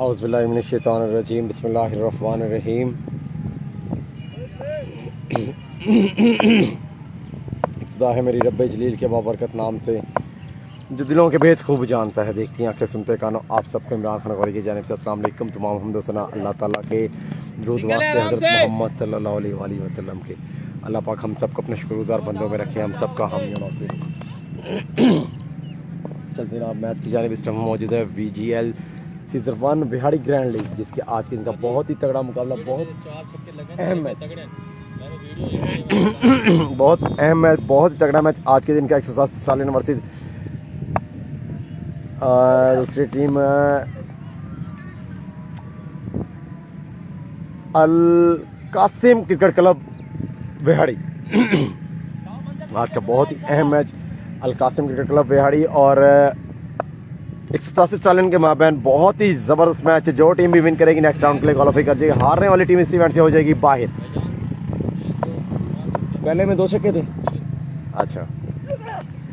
औज़ुबिल्लाहि मिनश्शैतानिर्रजीम बिस्मिल्लाहिर्रहमानिर्रहीम। इब्तिदा है मेरी रब्बे जलील के बाबरकत नाम से जो दिलों के भेद खूब जानता है। देखती आंखें सुनते कानों, आप सबको इमरान खान गौरी की जानिब से अस्सलाम वालेकुम। तमाम हम्द सना अल्लाह ताला के दुरूद वास्ते हज़रत मोहम्मद सल्लल्लाहु अलैहि वसल्लम के। अल्लाह पाक हम सबको अपने शुक्रगुज़ार बंदों में रखे, हम सबका हामी और नासिर। चलते जनाब मैच की जानिब इस टाइम मौजूद है VGL सीज़न 1 बिहाड़ी ग्रैंड लीग, जिसके आज के दिन का बहुत ही तगड़ा मुकाबला, बहुत अहम मैच, बहुत अहम मैच, बहुत ही तगड़ा मैच आज के दिन का 107 स्टालियन वर्सेस दूसरी टीम अल कासिम क्रिकेट क्लब बिहाड़ी। आज का बहुत ही अहम मैच अल कासिम क्रिकेट क्लब बिहाड़ी और 187 स्टालियन के माबैन बहुत ही ज़बरदस्त मैच है। जो टीम भी विन करेगी नेक्स्ट राउंड के लिए क्वालिफाई कर जाएगी। हारने वाली टीम इस इवेंट से हो जाएगी बाहर। पहले में 2 छक्के थे। अच्छा,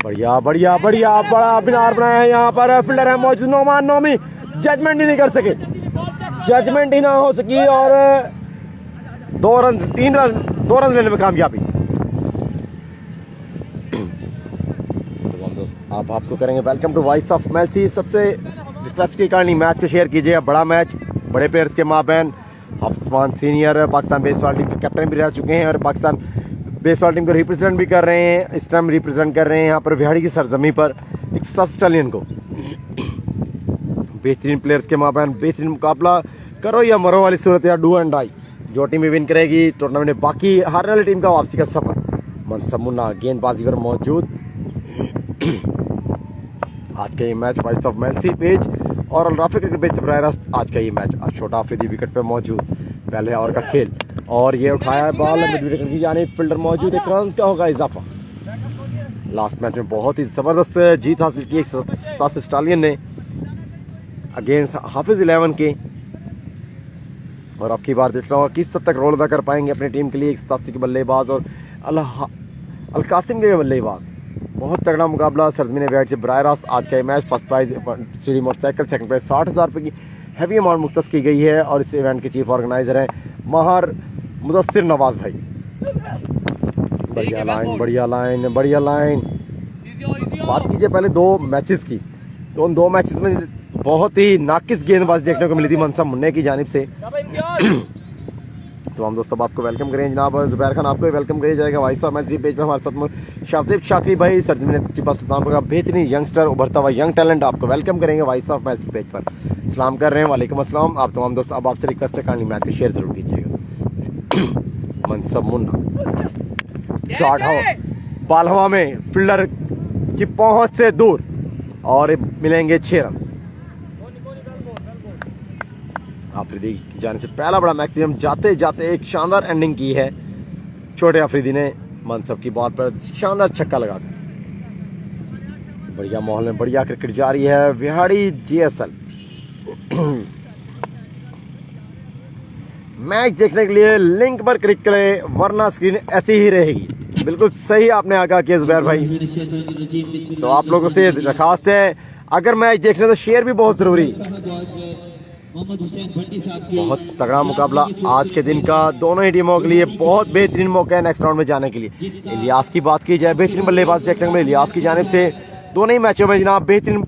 बढ़िया बढ़िया बढ़िया, बड़ा बिनार बनाया है। यहाँ पर फील्डर है मौजूद नोमान नोमी, जजमेंट ही नहीं कर सके, जजमेंट ही ना हो सकी और 2 रन लेने में कामयाबी। आप आपको करेंगे वेलकम टू वॉइस ऑफ मेलसी। सबसे रिक्वेस्ट की करनी, मैच को शेयर कीजिए। बड़ा मैच, बड़े प्लेयर्स के माबैन। हफ्समान सीनियर पाकिस्तान बेसबॉल टीम के कैप्टन भी रह चुके हैं और पाकिस्तान बेसबॉल टीम को रिप्रेजेंट भी कर रहे हैं। इस टाइम रिप्रेजेंट कर रहे हैं यहाँ पर बिहाड़ी की सरजमी पर 187 स्टालियन को। बेहतरीन प्लेयर्स के माबैन बेहतरीन मुकाबला, करो या मरो वाली सूरत या डू एंड डाई। जो टीम भी विन करेगी टूर्नामेंट में, बाकी हारने वाली टीम का वापसी का सफर। मनसब मुन्ना गेंदबाजी पर मौजूद। आज का ये match voice of Mailsi page और अलराफी क्रिकेट पेज से बराह रास्त आज का ये मैच। आज छोटा आफरीदी विकेट पे मौजूद, पहले ओवर का खेल और ये उठाया है बॉल मिड विकेट की जानिब, फील्डर मौजूद, 1 रन का होगा इजाफा। लास्ट मैच में बहुत ही जबरदस्त जीत हासिल की 187 स्टालियन ने अगेंस्ट हाफिज 11 के। और अब की बार देखना होगा किस हद तक रोल अदा कर पाएंगे अपनी टीम के लिए 187 के बल्लेबाज और अल कासिम के बल्लेबाज। बहुत तगड़ा मुकाबला सरजमीन बिहाड़ी से बराह रास्त आज का ये मैच। फर्स्ट प्राइज सीढ़ी मोटरसाइकिल, सेकंड प्राइज 60,000 रुपये की हैवी अमाउंट मुख्तस की गई है और इस इवेंट के चीफ ऑर्गेनाइजर हैं माहर मुदस्सिर नवाज भाई। बढ़िया लाइन, बढ़िया लाइन, बढ़िया लाइन। बात कीजिए पहले 2 मैचेस की, तो उन 2 मैचेस में बहुत ही नाकिस गेंदबाजी देखने को मिली थी मनसब मुन्ने की जानिब से। तो हम दोस्तों आपको वेलकम करें जनाब जुबैर खान, आपको वेलकम किया जाएगा वॉइस ऑफ मेलसी पेज पे। हमारे साथ शाजिब शाकरी भाई, सरजमीन टिपा सुल्तानपुर का बेहतरीन यंगस्टर, उभरता हुआ यंग टैलेंट, आपको वेलकम करेंगे वॉइस ऑफ मेलसी पेज पर। सलाम कर रहे हैं, वालेकुम अस्सलाम। आप तमाम दोस्त, अब आपसे रिक्वेस्ट है काइंडली मैच को शेयर जरूर कीजिएगा। मनसब मुन्ना शॉट हो, बॉल हवा में, फील्डर की पहुंच से दूर और मिलेंगे 6 रन। आफरीदी की जाने से पहला बड़ा मैक्सिमम जाते जाते एक शानदार एंडिंग की है छोटे आफरीदी ने मनसब की बॉल पर शानदार छक्का लगाकर। बढ़िया माहौल में बढ़िया क्रिकेट जारी है बिहाड़ी GSL। मैच देखने के लिए लिंक पर क्लिक करें, वरना स्क्रीन ऐसी ही रहेगी। बिल्कुल सही आपने आगाह किया जुबैर भाई। तो आप लोगों से दरखास्त है, अगर मैच देखने तो शेयर भी बहुत जरूरी। बहुत तगड़ा मुकाबला आज के दिन का, दोनों ही टीमों के लिए बहुत बेहतरीन मौका है नेक्स्ट राउंड में जाने के लिए। इलियास की बात की जाए, बेहतरीन बल्लेबाज देखने को मिले इलियास की जानिब से। दोनों ही मैचों में जनाब बेहतरीन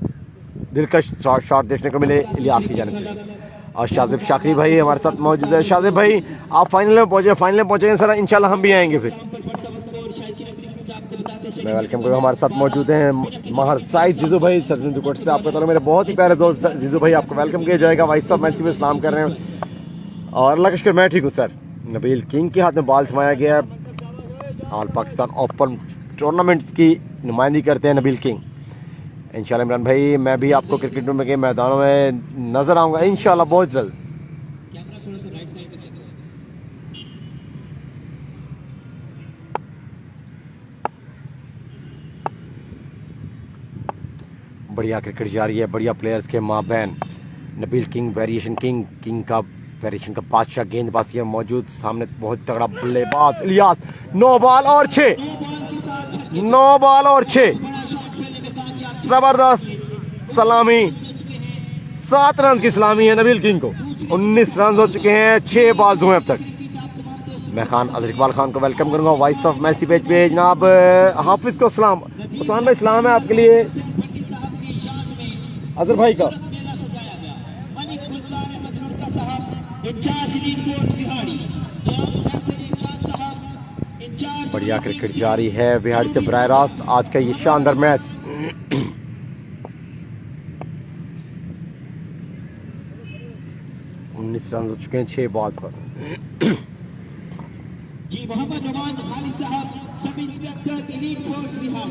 दिलकश शॉट देखने को मिले इलियास की जानिब से। और शाजिब शाकरी भाई हमारे साथ मौजूद है। शाजिब भाई आप फाइनल में पहुंचे, फाइनल में पहुंचेंगे सर, इंशाल्लाह हम भी आएंगे फिर। मैं वेलकम करूँ, हमारे साथ मौजूद हैं माहर साइद जीजू भाई सरजमीन दुकोट से। आपके तरफ मेरे बहुत ही प्यारे दोस्त जीजू भाई, आपको वेलकम किया जाएगा वॉइस ऑफ मेलसी में। सलाम कर रहे हैं और अल्लाह का शुक्र मैं ठीक हूँ सर। नबील किंग के हाथ में बॉल थमाया गया है। ऑल पाकिस्तान ओपन टूर्नामेंट्स की नुमाइंदगी करते हैं नबील किंग। इंशाल्लाह इमरान भाई मैं भी आपको क्रिकेट के मैदानों में नजर आऊँगा इंशाल्लाह बहुत जल्द। बढ़िया क्रिकेट जारी है, बढ़िया प्लेयर्स के माबैन। Nabeel king variation king, king का वेरिएशन का बादशाह गेंदबाजी मौजूद। सामने बहुत तगड़ा बल्लेबाज इलियास, 9 बॉल और 6, 9 बॉल और 6, जबरदस्त सलामी 7 रन की सलामी है नबील किंग को। 19 रन हो चुके हैं, 6 बॉल्स हुए अब तक। मैं खान अजहर इकबाल खान को वेलकम करूंगा वॉइस ऑफ मेलसी पेज पे। जनाब हाफिज को सलाम। उस्मान भाई सलाम है आपके लिए अजहर भाई का। बढ़िया क्रिकेट जारी है बिहाड़ी से बराह रास्त आज का ये शानदार मैच। रन हो चुके हैं 6 बॉल पर। जी मोहम्मद नुमान खालिद साहब sub inspector elite force Bihar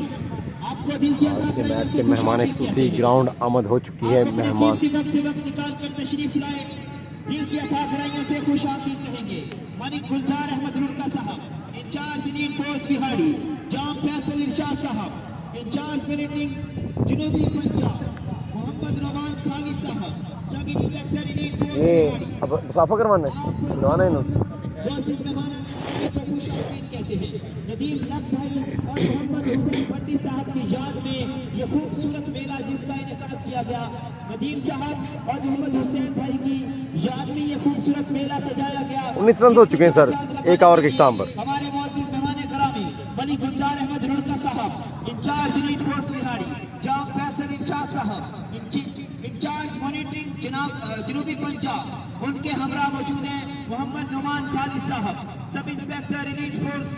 आपको दिल की आज के मैच के मेहमान खुसूसी ग्राउंड आमद हो चुकी है। मेहमान निकाल कर तशरीफ लाए, दिल की अथाह गहराइयों से खुशामदीद कहेंगे मानिक गुलजार अहमद रुड़का साहब इंचार्ज एलीट फोर्स बिहारी, जाम फैसल इरशाद साहब इंचार्ज पेरेंटिंग जनूबी पंजाब, मोहम्मद नुमान खालिद साहब sub inspector elite force Bihari. अब मुसाफा करवाना है इन्होंने कहते हैं नदीम लक भाई और मोहम्मद हुसैन भट्टी साहब की याद में ये खूबसूरत मेला जिसका इनेकाद किया गया, नदीम साहब और मोहम्मद हुसैन भाई की याद में ये खूबसूरत मेला सजाया गया। 19 रन हो चुके हैं सर 1 ओवर के इख्तिताम पर। हमारे मौजूद मेहमान ग्रामी मनी गुलजार अहमद रुड़का साहब इंचार्ज एलीट फोर्स बिहारी, जाम फैसल इरशाद साहब इंचार्ज मॉनिटरिंग जनाब जनूबी पंजाब, उनके हमरा मौजूद हैं मोहम्मद नुमान खालिद साहब sub inspector elite force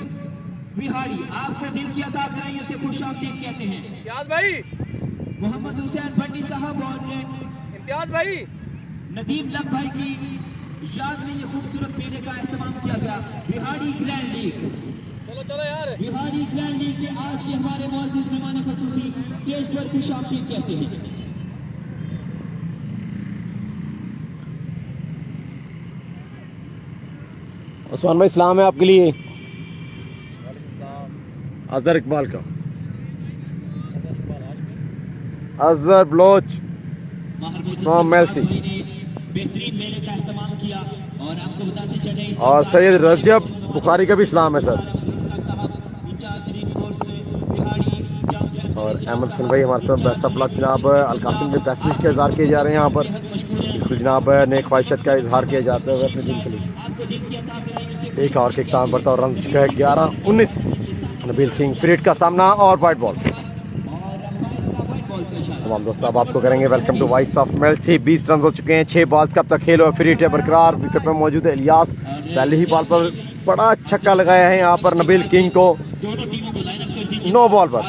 Bihari. आपको दिल की अता गहराइयों से खुशामदीद कहते हैं इम्तियाज भाई, मोहम्मद हुसैन भट्टी साहब और इम्तियाज भाई नदीम लक भाई की याद में ये खूबसूरत मेले का एहतमाम किया गया। बिहारी ग्रैंड लीग, चलो चलो यार, बिहारी ग्रैंड लीग के आज के हमारे मौजूद मेहमान खुसूसी स्टेज पर खुशामदीद कहते हैं। उस्मान भाई सलाम है आपके लिए अजहर इकबाल का। अजहर बलोच मेलसी बेहतरीन मेले का एहतमाम किया और आपको बताते चले और सैयद रजब बुखारी का भी सलाम है सर। और अहमद हसन भाई हमारे साथ बेस्ट ऑफ लक जनाब। अलकासिम में बेस्ट विश के इजहार किए जा रहे हैं यहाँ पर। बिल्कुल जनाब नए ख्वाहिशत का इजहार किया जाता है अपने दिन के लिए। 1 ओवर के इख्तिताम पर था और रन चुका है 11-19। नबील किंग फ्रीड का सामना और वाइट बॉल। तमाम दोस्तों अब आपको करेंगे वेलकम टू वॉइस ऑफ मेलसी। 20 रन हो चुके हैं 6 बॉल कब तक खेल और फ्रीड है बरकरार। विकेट पर मौजूद है इलियास। पहले ही बॉल पर बड़ा छक्का लगाया है यहाँ पर नबील किंग को 9 बॉल पर।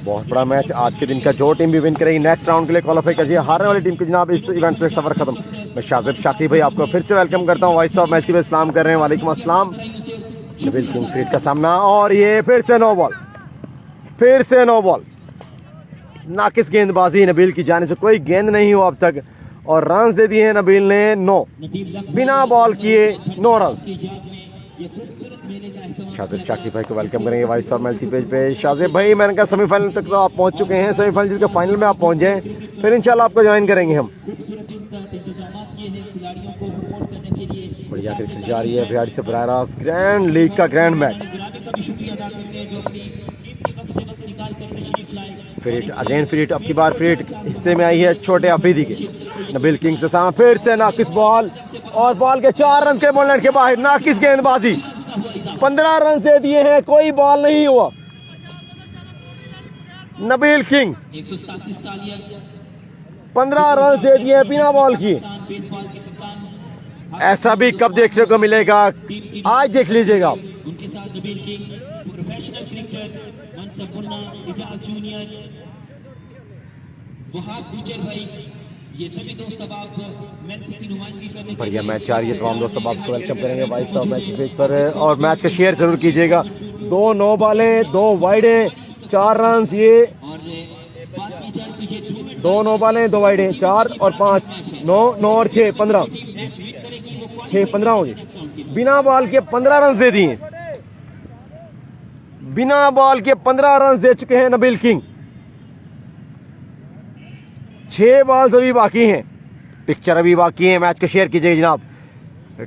बहुत बड़ा मैच आज के दिन का। जो टीम भी विन करेगी नेक्स्ट राउंड के लिए क्वालिफाई कर जाएगी। हारने वाली टीम की जनाब इस इवेंट से सफर खत्म। मैं शाजिब शाकिर भाई आपको फिर से वेलकम करता हूँ वॉइस ऑफ मेलसी में। सलाम कर रहे हैं, वालेकुम अस्सलाम। नबील किंग फ्रीड का सामना और ये फिर से 9 बॉल, फिर से 9 बॉल। नाकिस गेंदबाजी नबील की जाने से कोई गेंद नहीं हुआ अब तक और रन दे दिए हैं नबील ने 9 बिना बॉल किए 9 रन। शाजिब शाकिर भाई को वेलकम करेंगे वॉइस ऑफ मेलसी पेज पे। शाजिब भाई मैंने कहा सेमीफाइनल तक तो आप पहुंच चुके हैं, सेमीफाइनल के फाइनल में आप पहुंच जाएं, फिर इंशाल्लाह आपको ज्वाइन करेंगे हम। बढ़िया क्रिकेट जारी है बिहाड़ी से बराह रास्त ग्रैंड लीग का ग्रैंड मैच। फ्रीट अगेन फ्रीट, अब की बार फ्रीट हिस्से में आई है छोटे अफरीदी के। नबील किंग से सामने फिर से नाकिस बॉल और बॉल के 4 रन के बॉलर के बाहर। नाकिस गेंदबाजी 15 रन दे दिए हैं, कोई बॉल नहीं हुआ। नबील किंग 15 रन दे दिए हैं बिना बॉल किए। ऐसा भी कब देखने को मिलेगा, आज देख लीजिएगा। उनके साथ Nabeel king professional cricketer Mansab Munna Ijaz junior Wahab Gujjar भाई, ये सभी दोस्त अब आप मेलसी की नुमाइंदगी करने। बढ़िया मैच आ रही है। तमाम दोस्त अब आपको वेलकम करेंगे वॉइस ऑफ मेलसी पेज पर और मैच का शेयर जरूर कीजिएगा। 2 9 बॉलें 2 वाइडें 4 रन। ये और बात की जाए तो ये 2 9 बॉलें 2 वाइडें 4 और 5 9 9 और 6 15 6 15 हो गए। बिना बॉल के 15 रन दे दिए। बिना बॉल के 15 रन दे चुके हैं नबील किंग। 6 बॉल्स अभी बाकी हैं, पिक्चर अभी बाकी है। मैच को शेयर कीजिएगा जनाब।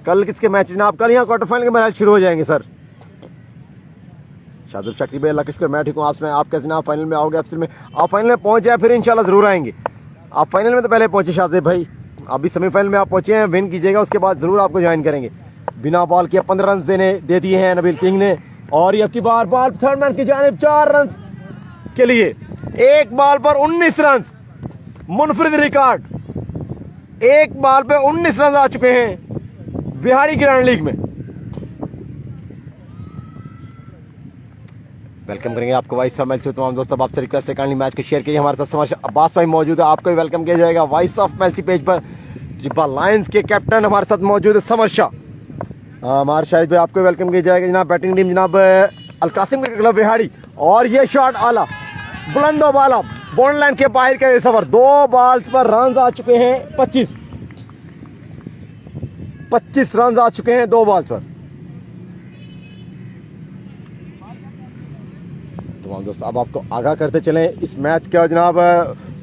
कल किसके मैच जनाब? कल यहाँ क्वार्टर फाइनल के मैच शुरू हो जाएंगे सर। शादिब शकील भाई, अल्लाह का शुक्र मैं ठीक हूँ। आप सुनाएं, आप कैसे ना? आप फाइनल में आओगे? एक्चुअली में आप फाइनल में पहुंच जाए फिर इंशाल्लाह जरूर आएंगे। आप फाइनल में तो पहले पहुंचे शादिब भाई, अभी सेमीफाइनल में आप पहुंचे हैं, विन कीजिएगा, उसके बाद जरूर आपको ज्वाइन करेंगे। बिना बॉल के 15 रन दे दिए हैं नबील किंग ने। और ये की बार बॉल थर्ड मैन की जानिब 4 रन के लिए, एक बॉल पर 19 रन, मुनफरिद रिकॉर्ड। एक बॉल पे 19 रन आ चुके हैं बिहारी ग्रैंड लीग में। वेलकम करेंगे आपको वॉइस ऑफ मैच से तमाम दोस्तों। आपसे रिक्वेस्ट है काइंडली मैच को शेयर कीजिए। हमारे साथ समर्श अब्बास भाई मौजूद है, आपको भी वेलकम किया जाएगा वॉइस ऑफ मैच पेज पर। जिब्बा लायंस के कैप्टन हमारे साथ मौजूद है समर शाह, हमारे शाहिद भाई, आपको वेलकम किया जाएगा जनाब। बैटिंग टीम जनाब अलकासिम क्रिकेट क्लब बिहाड़ी। और ये शॉट आला बुलंदो बाला बॉर्डर लाइन के बाहर का ये सफर, 2 बॉल्स पर रन आ चुके हैं 25 रन आ चुके हैं 2 बॉल्स पर। तमाम दोस्तों अब आपको आगाह करते चलें इस मैच का जनाब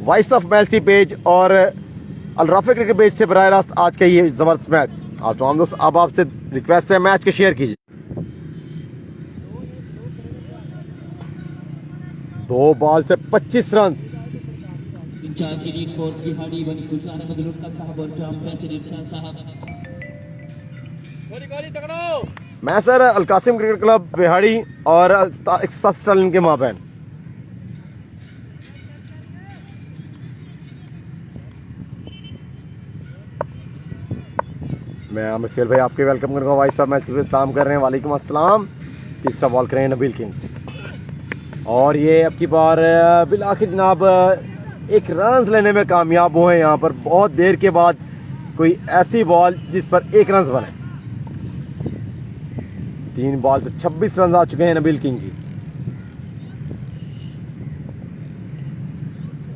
वॉइस ऑफ मैच पेज और अल राफिक क्रिकेट पेज से बराह रास्त आज का ये जबरदस्त मैच। आप तमाम दोस्त अब आपसे रिक्वेस्ट है मैच को शेयर कीजिए। 2 बॉल से 25 रन। इंचार्ज लीड फोर्स बिहाड़ी बनी गुलजार अहमद लुड़का साहब और जाम फैसल इरशाद साहब। गोली तगड़ो। मैं सर अलकासिम क्रिकेट क्लब बिहाड़ी और स्टालिन के माबैन। मैं आमिर सुहेल भाई आपके वेलकम करूंगा वॉइस ऑफ मैच पे। सलाम कर रहे हैं, वालेकुम अस्सलाम। तीसरा बॉल करें नबील किंग। और ये अब की बार बिल आखिर जनाब एक रन लेने में कामयाब हुए यहाँ पर, बहुत देर के बाद कोई ऐसी बॉल जिस पर 1 रन बने। 3 बॉल तो 26 रन आ चुके हैं नबील किंग की।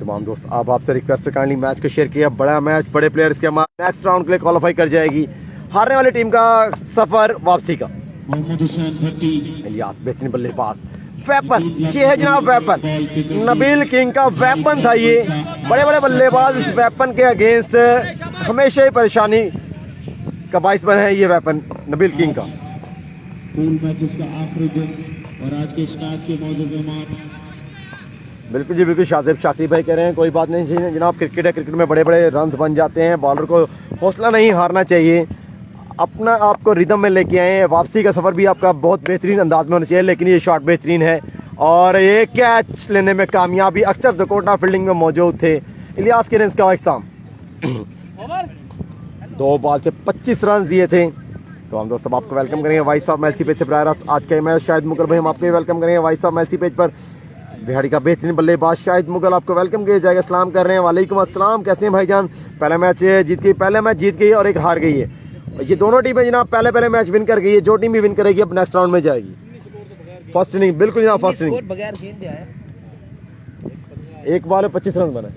तमाम दोस्त अब आपसे रिक्वेस्ट है काइंडली मैच को शेयर किया। बड़ा मैच, बड़े प्लेयर्स के नेक्स्ट राउंड के लिए क्वालिफाई कर जाएगी। हारने वाली टीम का सफर वापसी का। इलियास बेहतरीन बल्लेबाज, वेपन ये है जनाब, वेपन नबील किंग का वेपन था ये। बड़े बड़े बल्लेबाज इस वेपन के अगेंस्ट हमेशा ही परेशानी का बाइस बने हैं ये वेपन नबील किंग का। पूल मैचेस का आखिरी दिन और आज के इस मैच के मौजूद मेहमान। बिल्कुल जी बिल्कुल, शादिब शाकिब भाई कह रहे हैं कोई बात नहीं जनाब, क्रिकेट है, क्रिकेट में बड़े बड़े रन्स बन जाते हैं, बॉलर को हौसला नहीं हारना चाहिए, अपना आपको रिदम में लेके आए हैं। वापसी का सफर भी आपका बहुत बेहतरीन अंदाज में होना चाहिए, लेकिन ये शॉट बेहतरीन है और ये कैच लेने में कामयाबी। अक्षर दकोटा फील्डिंग में मौजूद थे। इलियास के इनिंग्स का इख्तिताम। 2 बॉल से 25 रन दिए थे। तो हम दोस्तों आपको वेलकम करेंगे वॉइस ऑफ मैच पेज से बराह रास्त आज का मैच। शाहिद मुगल भाई हम आपको वेलकम करेंगे वॉइस ऑफ मैच पेज पर। बिहाड़ी का बेहतरीन बल्लेबाज शाहिद मुगल आपको वेलकम किया जाएगा। सलाम कर रहे हैं, वालेकुम अस्सलाम। कैसे हैं भाईजान? पहला मैच जीत गई, पहला मैच जीत गई और एक हार गई है। ये दोनों टीमें जनाब पहले मैच विन कर गई है। जो टीम भी विन करेगी अब नेक्स्ट राउंड में जाएगी। फर्स्ट इनिंग बिल्कुल जनाब, फर्स्ट इनिंग बगैर गेंद आया, 1 बॉल में 25 रन बने।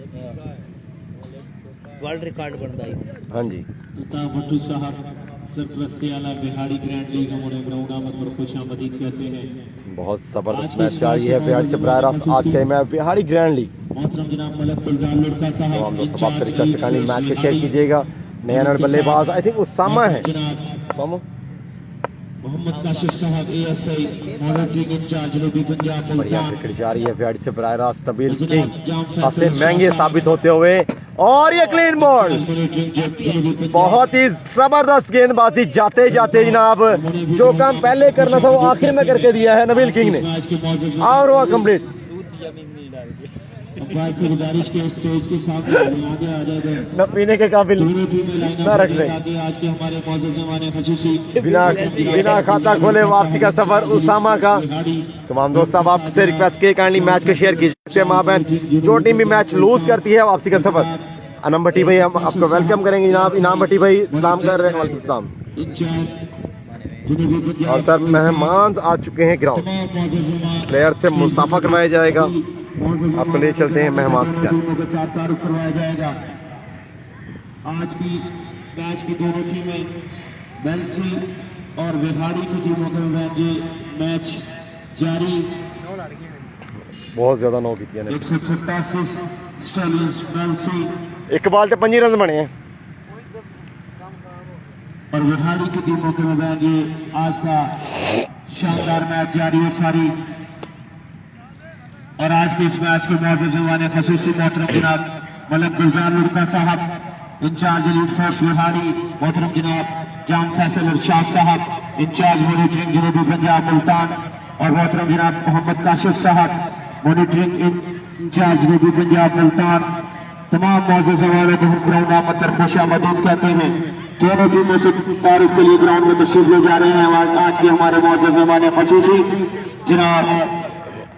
वर्ल्ड रिकॉर्ड बनता है। हाँ जी, भट्टू साहब सरपरस्ती आला बिहाड़ी ग्रैंड लीग हमारे ग्राउंड पर खुशामदीद कहते हैं। बहुत जबरदस्त मैच जारी है बिहाड़ी से बराह रास्त आज का मैच बिहाड़ी ग्रैंड लीग। मोहतरम जनाब मलक गुलजार लुड़का साहब। तो हम दोस्तों आपसे रिक्वेस्ट है मैच को शेयर कीजिएगा। नया बल्लेबाज आई थिंक उसामा है, उसामा मोहम्मद काशिफ साहब एएसआई मॉनिटरिंग इंचार्ज जनूबी पंजाब। बढ़िया क्रिकेट जारी है बिहाड़ी से बराह रास्त। नबील किंग खासे महंगे साबित होते हुए और ये क्लीन बॉल, बहुत ही जबरदस्त गेंदबाजी जाते जाते जनाब जो काम पहले करना था वो आखिर में करके दिया है नबील किंग ने और हुआ कंप्लीट। गुजारिश के स्टेज के सामने आगे आ जाएगा, न पीने के काबिल न रख रहे। आज के हमारे मौजूद मेहमान खुसूसी बिना खाता खोले वापसी का सफर उसामा का। तमाम दोस्त अब आपसे रिक्वेस्ट किए काइंडली मैच को शेयर कीजिए। माबैन जो टीम भी मैच लूज करती है वापसी का सफर। अनम भट्टी भाई हम आपको वेलकम करेंगे जनाब। इनाम भट्टी भाई सलाम कर रहे हैं, वालेकुम सलाम। और सर मेहमान आ चुके हैं ग्राउंड, प्लेयर से मुसाफा करवाया जाएगा। आपको ले चलते हैं मेहमान के साथ करवाया जाएगा। आज की मैच की दोनों टीमें बेल्सी और बिहाड़ी की टीमों के मैच जारी। बहुत ज्यादा नौ की 187 एक बॉल से 25 रन बने हैं और बिहाड़ी की टीमों के मैदान ये आज का शानदार मैच जारी है। सारी और आज के इस मैच के मौजूद मेहमान खसूसी मोहतरम जनाब मलक गुलजार लुड़का साहब इंचार्ज एलीट फोर्स बिहारी, मोहतरम जनाब जाम फैसल इरशाद साहब इंचार्ज मॉनिटरिंग जनूबी पंजाब मुल्तान, और मोहतरम जनाब मोहम्मद काशिफ साहब मॉनिटरिंग इंचार्ज जनूबी पंजाब मुल्तान। तमाम मौजूद मेहमानों को हम ग्राउंड आमद पर खुश आमदीद कहते हैं। दोनों टीमों से तारीफ के लिए ग्राउंड में तशरीफ ले जा रहे हैं आज के हमारे मौजूद मेहमान खसूसी जनाब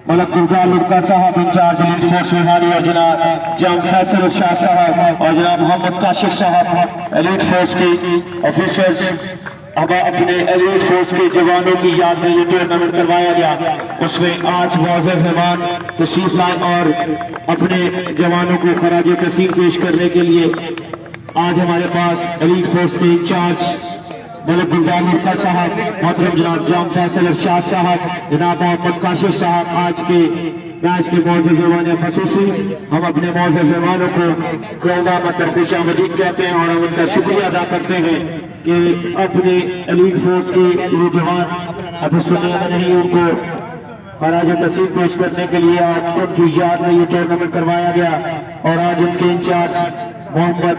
मलक गुलजार लुड़का साहब इंचार्ज एलीट फोर्स बिहारी, और जनाब जाम फैसल इरशाद साहब और जनाब मोहम्मद काशिफ साहब एलीट फोर्स के ऑफिसर्स। अब अपने एलीट फोर्स के जवानों की याद में ये टूर्नामेंट करवाया गया, उसमें आज मौजूद मेहमान तशरीफ लाए और अपने जवानों को खराज तहसीन पेश करने के लिए आज हमारे पास एलीट फोर्स के इंचार्ज मलक गुलजार लुड़का साहब, मोहतरम जनाब जाम फैसल इरशाद साहब, जनाब मोहम्मद काशिफ साहब आज के मैच के मौजूद मेहमान खसूसी। हम अपने मौजूद मेहमानों को ग्राउंड आमद खुश आमदीद कहते हैं और हम उनका शुक्रिया अदा करते हैं कि अपने एलीट फोर्स के ये जवान अब इस दुनिया में नहीं, उनको खराज तहसीन पेश करने के लिए आज उनकी याद में ये टूर्नामेंट करवाया गया। और आज उनके इंचार्ज मोहम्मद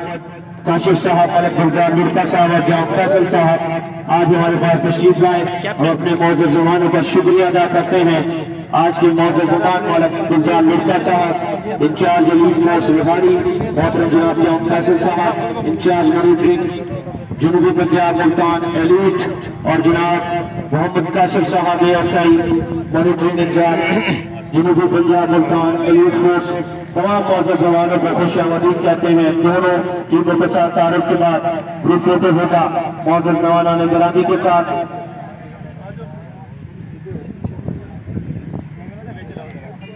काशिफ साहब, मलक गुलजार लुड़का साहब और जाम फैसल साहब आज हमारे पास तशरीफ लाए। हम अपने मौजूद मेहमानों का शुक्रिया अदा करते हैं। आज के मौजूद मेहमान मलक गुलजार लुड़का साहब इंचार्ज एलीट फोर्स बिहारी, मोहतरम जनाब जाम फैसल साहब इंचार्ज मॉनिटरिंग जनूबी पंजाब मुल्तान एलीट, और जनाब मोहम्मद काशिफ साहब ASI मॉनिटरिंग इंचार्ज जनूबी पंजाब मुल्तान एलीट फोर्स। तमाम मौजूद जवानों को खुश आमदीद कहते हैं। दोनों टीमों के साथ तारुफ के बाद ग्रुप फोटो होगा मौजूद मेहमान गिरामी के साथ।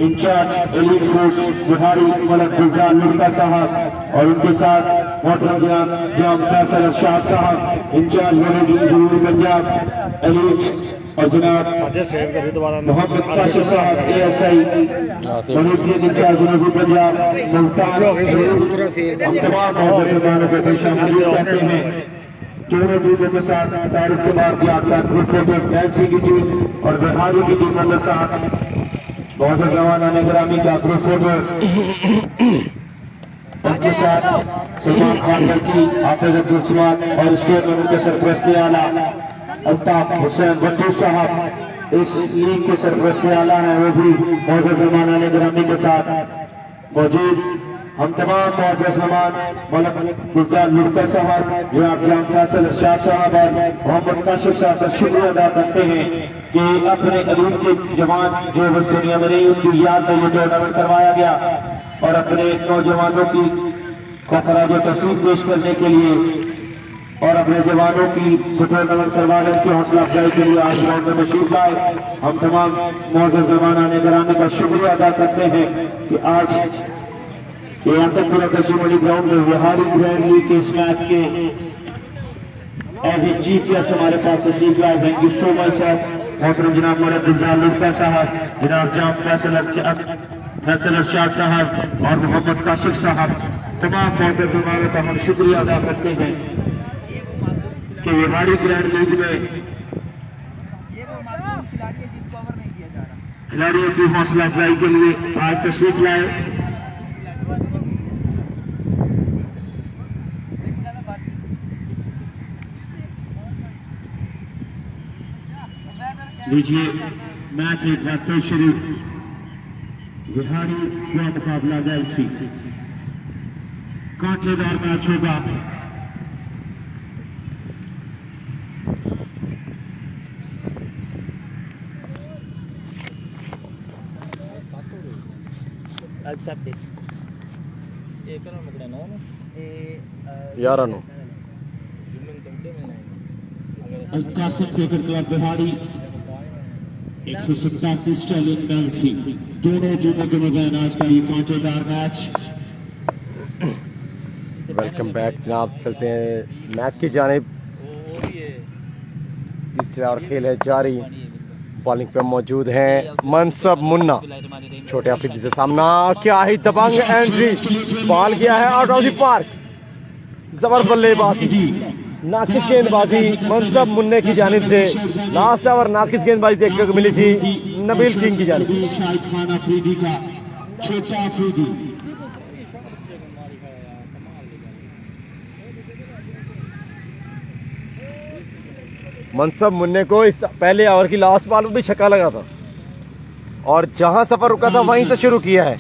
Incharge elite force Bihari Malak Gulzar लुड़का साहब और उनके साथ मोहतरम जनाब जाम फैसल इरशाद साहब इंचार्ज मॉनिटरिंग जनूबी पंजाब एलीट, और जनाब मोहम्मद काशिफ साहब ASI मॉनिटरिंग इंचार्ज जनूबी पंजाब मुल्तान। हम तमाम मौजूद मेहमानों को खुश आमदीद कहते हैं। दोनों टीमों के साथ तारुफ के बाद यादगार ग्रुप फोटो फैंसी की टीम और बिहारी की टीमों के साथ मौजूद जवान ग्रामी का ग्रुप फोटो, उनके साथ सलमान खान की हाफिज अब्दुल समाद और स्टेज में उनके सरपरस्ती आला अल्ताफ हुसैन भट्टू साहब इस लीग के सरपरस्ती आला है, वो भी मौजूद मेहमान ग्रामी के साथ मौजूद। हम तमाम मौजूद मेहमान मलक गुलजार लुड़का साहब, जनाब जाम फैसल इरशाद साहब और मोहम्मद काशिफ साहब का शुक्रिया अदा करते हैं कि अपने एलीट के जवान जो बस दुनिया में नहीं, उनकी याद में ये टूर्नामेंट करवाया गया और अपने नौजवानों की खराज तहसीन पेश करने के लिए और अपने जवानों की टूर्नामेंट करवाने की हौसला अफजाई के लिए आज ग्राउंड में तशरीफ लाए। हम तमाम मौजूद मेहमान गिरामी का शुक्रिया अदा करते हैं कि आज ये आतंकपुरा कश्मीरी ग्राउंड में बिहारी ग्रैंड लीग के इस मैच के एज ए चीफ गेस्ट हमारे पास तशरीफ लाए। Thank you so much sir. मोहतरम जनाब मलक गुलजार लुड़का साहब, जनाब जाम फैसल इरशाद साहब और मोहम्मद काशिफ साहब, तमाम मौजूद मेहमानों का हम शुक्रिया अदा करते हैं कि बिहारी ग्रैंड लीग में खिलाड़ियों की हौसला अफजाई के लिए आज तशरीफ लाए। लीजिए मैच एक बार फिर शुरू। बिहारी का मुकाबला गैलसी, कांटेदार मैच होगा। आज 7 एक ना मकड़ा ना यार no Alqasim cricket club Bihari 187 Sterling Galaxy, दोनों टीमों के मध्य आज का ये कांटेदार मैच। वेलकम बैक जनाब, चलते हैं मैच की जानिब। तीसरा और खेल है जारी। बॉलिंग पे मौजूद हैं मनसब मुन्ना, छोटे अफरीदी से सामना, क्या ही दबंग एंट्री, बॉल गया है आउट ऑफ द पार्क। जबरदस्त बल्लेबाजी, नाकिस गेंदबाजी मनसब मुन्ने की जानिब से। लास्ट ओवर नाकिस गेंदबाजी देखने को मिली थी, नबील किंग की जानिब। शाहिद खान अफरीदी का छोटा अफरीदी। मनसब मुन्ने को इस पहले ओवर की लास्ट बॉल में भी छक्का लगा था और जहां सफर रुका था वहीं से शुरू किया है।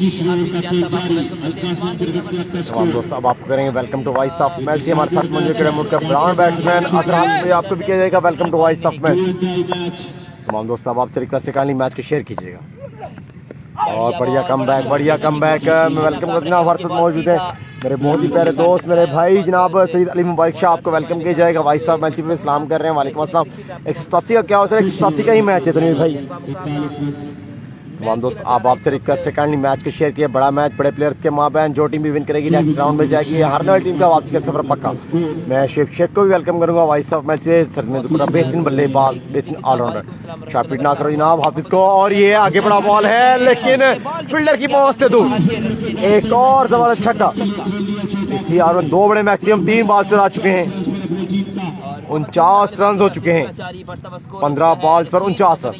तमाम दोस्त अब आपको करेंगे welcome to voice of match. हमारे साथ मौजूद मुल्क का ब्राउन बैट्समैन असराज भी आपको भी किया जाएगा welcome to voice of match. तमाम दोस्त अब आपसे रिक्वेस्ट है काइंडली मैच को शेयर कीजिएगा। और बढ़िया कमबैक मैं वेलकम करता हूं। हमारे साथ मौजूद है मेरे बहुत ही प्यारे दोस्त मेरे भाई जनाब सईद अली मुबारक शाह, आपको वेलकम किया जाएगा। वॉइस ऑफ मैच में सलाम कर रहे हैं। वालेकुम अस्सलाम। 187 का क्या होता है? 187 का ही मैच है तनवीर भाई। तमाम दोस्त आप आपसे रिक्वेस्ट है काइंडली मैच को शेयर किए। बड़ा मैच बड़े प्लेयर्स के माबैन, जो टीम भी विन करेगी नेक्स्ट राउंड में जाएगी। हारने वाली टीम का वापसी का सफर पक्का। मैं शेख को भी वेलकम करूंगा वॉइस ऑफ मैच से। सर में बेहतरीन बल्लेबाज, बेहतरीन ऑलराउंडर। शॉट ना करो जनाब हाफिज को, और ये आगे बड़ा बॉल है लेकिन फील्डर की पहुंच से दूर। एक और जबरदस्त छक्का। इसी ओवर में 2 बड़े मैक्सिमम 3 बॉल पर आ चुके हैं। 49 रन हो चुके हैं। 15 बॉल पर 49 रन।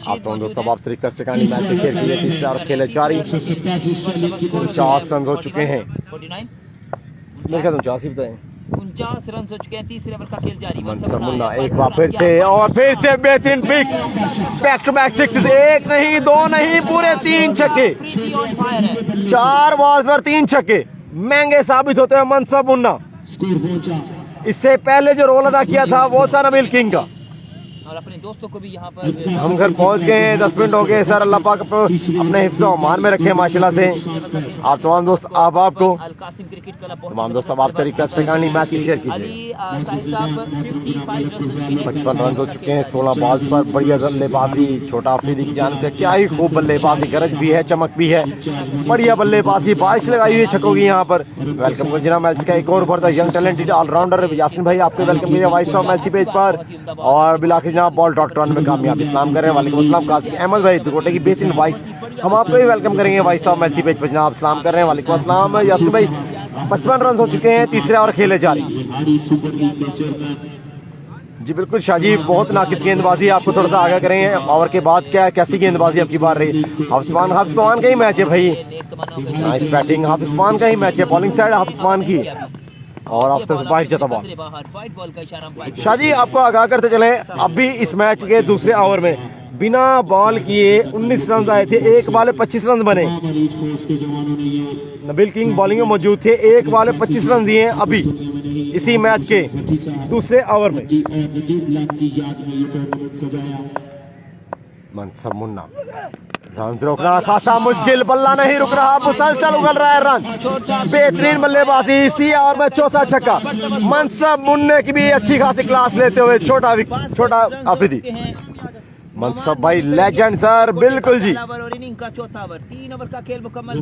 आप तो दोस्तों आपसे रिक्वेस्ट है मैच में शेयर कीजिए। तीसरा और खेले जारी। 49 रन हो चुके हैं। मेरे ख्याल 49 ही बताएं। 49 रन हो चुके हैं। तीसरे ओवर का खेल जारी। मनसब मुन्ना एक बार फिर से और फिर से बेहतरीन pick. Back to back six, एक नहीं 2 नहीं पूरे 3 छक्के। 4 बॉल पर 3 छक्के महंगे साबित होते हैं मनसब मुन्ना। इससे पहले जो रोल अदा किया था वो था नबील किंग का। और अपने दोस्तों को भी यहाँ पर हम घर पहुंच गए हैं। 10 मिनट हो गए सर। अल्लाह पाक अपने हिफ्ज़ और अमान में रखे माशाल्लाह से। आप तमाम दोस्त आप आपको तमाम दोस्त अब आपसे रिक्वेस्ट है मैच की शेयर कीजिए। 55 रन हो चुके हैं 16 बॉल पर। बढ़िया बल्लेबाजी छोटा अफरीदी की जान से। क्या ही खूब बल्लेबाजी, गरज भी है चमक भी है। बढ़िया बल्लेबाजी, बारिश लगाई हुई है छक्कों की यहाँ पर। वेलकम जिना मैच का एक और उभरता यंग टैलेंटेड ऑलराउंडर यासिन भाई, आपको वेलकम कीजिए वॉइस ऑफ मैच पेज पर। और बिलाखिर बॉल डॉट रन में कामयाब इस्लाम कर रहे हैं। वालेकुम अस्सलाम। कासिम अहमद भाई दुकोटे की बेहतरीन वॉइस, हम आपको भी वेलकम करेंगे वॉइस ऑफ मैच पेज पर जनाब सलाम कर रहे हैं। वालेकुम अस्सलाम। यासिन भाई 55 रन हो चुके हैं। तीसरे और खेले जारी। जी बिल्कुल शाहजी, बहुत नाकिस गेंदबाजी। आपको थोड़ा सा आगे करेंगे ओवर के बाद क्या कैसी गेंदबाजी आपकी बार रही। हाफिज़ का ही मैच है भाई। नाइस बैटिंग, हाफिज़ का ही मैच है। बॉलिंग साइड हाफिज़ की और आफ्टर से बाहर जाता बॉल। शाहजी आपको आगाह करते चले अभी इस मैच के दूसरे ओवर में बिना बॉल किए 19 रन आए थे। एक बॉल में 25 रन बने। नबील किंग बॉलिंग में मौजूद थे। एक बॉल में 25 रन दिए अभी इसी मैच के दूसरे ओवर में। मनसब मुन्ना रन रोकना खासा मुश्किल, बल्ला नहीं रुक रहा, मुसलसल उगल रहा है रन। बेहतरीन बल्लेबाजी इसी ओवर में चौथा छक्का। मनसब मुन्ने की भी अच्छी खासी क्लास लेते हुए छोटा अफरीदी। मनसब भाई लेजेंड सर, बिल्कुल जी। और इनिंग का चौथा ओवर, 3 ओवर का खेल मुकम्मल।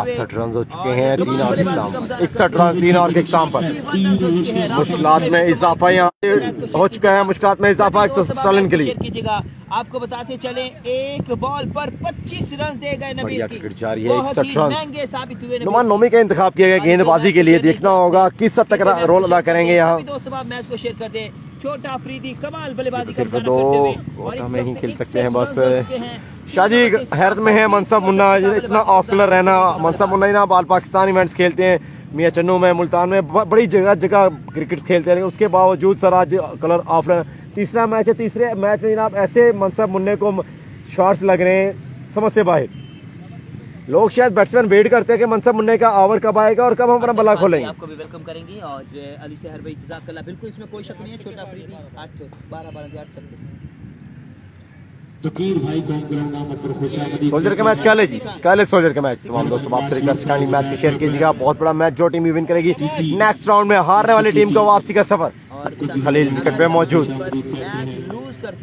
62 रन हो चुके हैं 3 ओवर के इख्तिताम पर। 61 रन 3 ओवर के इख्तिताम पर। मुश्किलात में इजाफा यहाँ हो चुका है। मुश्किलात में इजाफा 167 रन के लिए। आपको बताते चले एक बॉल पर 25 रन दे गए नबील किंग। क्रिकेट जारी है। 61 रन महंगे साबित हुए। नुमान नोमी का इंतखाब किया गया गेंदबाजी के लिए। देखना होगा किस हद तक रोल अदा करेंगे यहाँ। दोस्तों आप मैच को शेयर कर दें। छोटा अफरीदी कमाल बल्लेबाजी सिर्फ 2 ओवर में ही खेल सकते हैं बस। शाहजी हैरत में है मनसब मुन्ना, इतना ऑफ कलर रहना। मनसब मुन्ना ना बाल पाकिस्तान इवेंट्स खेलते हैं मियां चन्नू में, मुल्तान में, बड़ी जगह जगह क्रिकेट खेलते हैं, उसके बावजूद सर आज कलर ऑफ रहना। तीसरा मैच है। तीसरे मैच में जनाब ऐसे मनसब मुन्ने को शॉट्स लग रहे हैं समझ से बाहर। लोग शायद बैट्समैन वेट करते हैं कि मनसब मुन्ने का ओवर कब आएगा और कब हम अपना बल्ला खोलेंगे। आपको भी वेलकम करेंगे और अली सहर भाई जज़ाकल्लाह, बिल्कुल इसमें कोई शक नहीं है। छोटा अफरीदी 12 छक्के। सोल्जर का मैच कल है जी, कल है सोल्जर का मैच। तमाम दोस्तों आपसे रिक्वेस्ट करनी मैच को शेयर कीजिएगा। बहुत बड़ा मैच, जो टीम विन करेगी नेक्स्ट राउंड में हारने वाली टीम को वापसी का सफर। खलील विकेट पे मौजूद।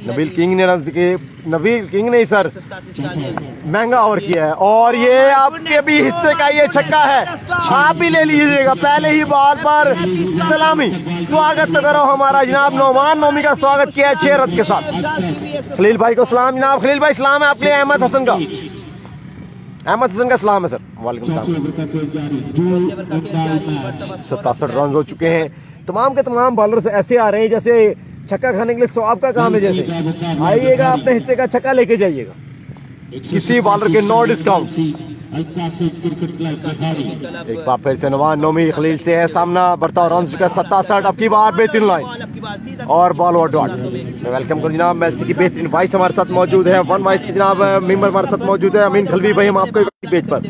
नबील किंग ने रन के, नबील किंग ने सर महंगा ओवर किया है और ये आपके भी हिस्से का ये छक्का है, आप भी ले लीजिएगा। पहले ही बॉल पर सलामी। स्वागत करो हमारा जनाब नोमान नोमी का स्वागत किया है 6 रन के साथ। खलील भाई को सलाम जनाब। खलील भाई सलाम है आपके लिए। अहमद हसन का सलाम है सर। वालेकुम सलाम। 67 रन हो चुके हैं। तमाम के तमाम बॉलर्स ऐसे आ रहे हैं जैसे छक्का खाने के लिए सवाब का काम है। जैसे आइएगा अपने हिस्से का छक्का लेके जाइएगा, किसी बॉलर के नो डिस्काउंट। एक बार फिर से नवान नोमी खलील से है सामना, बढ़ता रन का 67, अब की बार बेहतरीन लाइन और बॉल और डॉट। मैं वेलकम करूँ जनाब मैच की बेहतरीन वाइस हमारे साथ मौजूद है, 1 वाइस की जनाब मेंबर हमारे साथ मौजूद है अमीन खलवी भाई। हम आपको पेज पर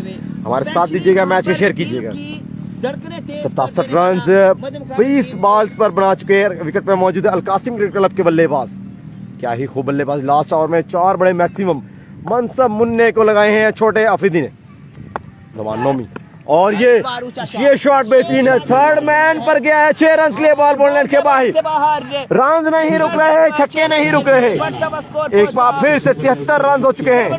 हमारे साथ दीजिएगा, मैच को शेयर कीजिएगा। 67 रन 20 बॉल्स पर बना चुके हैं, विकेट पर मौजूद है अलकासिम क्रिकेट क्लब के बल्लेबाज। क्या ही खूब बल्लेबाज, लास्ट ओवर में 4 बड़े मैक्सिमम मनसब मुन्ने को लगाए हैं छोटे अफरीदी ने नवान नोमी। और ये शॉट बेहतरीन है, थर्ड मैन पर गया है, 6 रन के लिए बॉल बोलने के बाहर, रन नहीं रुक रहे, छक्के नहीं रुक रहे। एक बार फिर से 73 रन हो चुके हैं।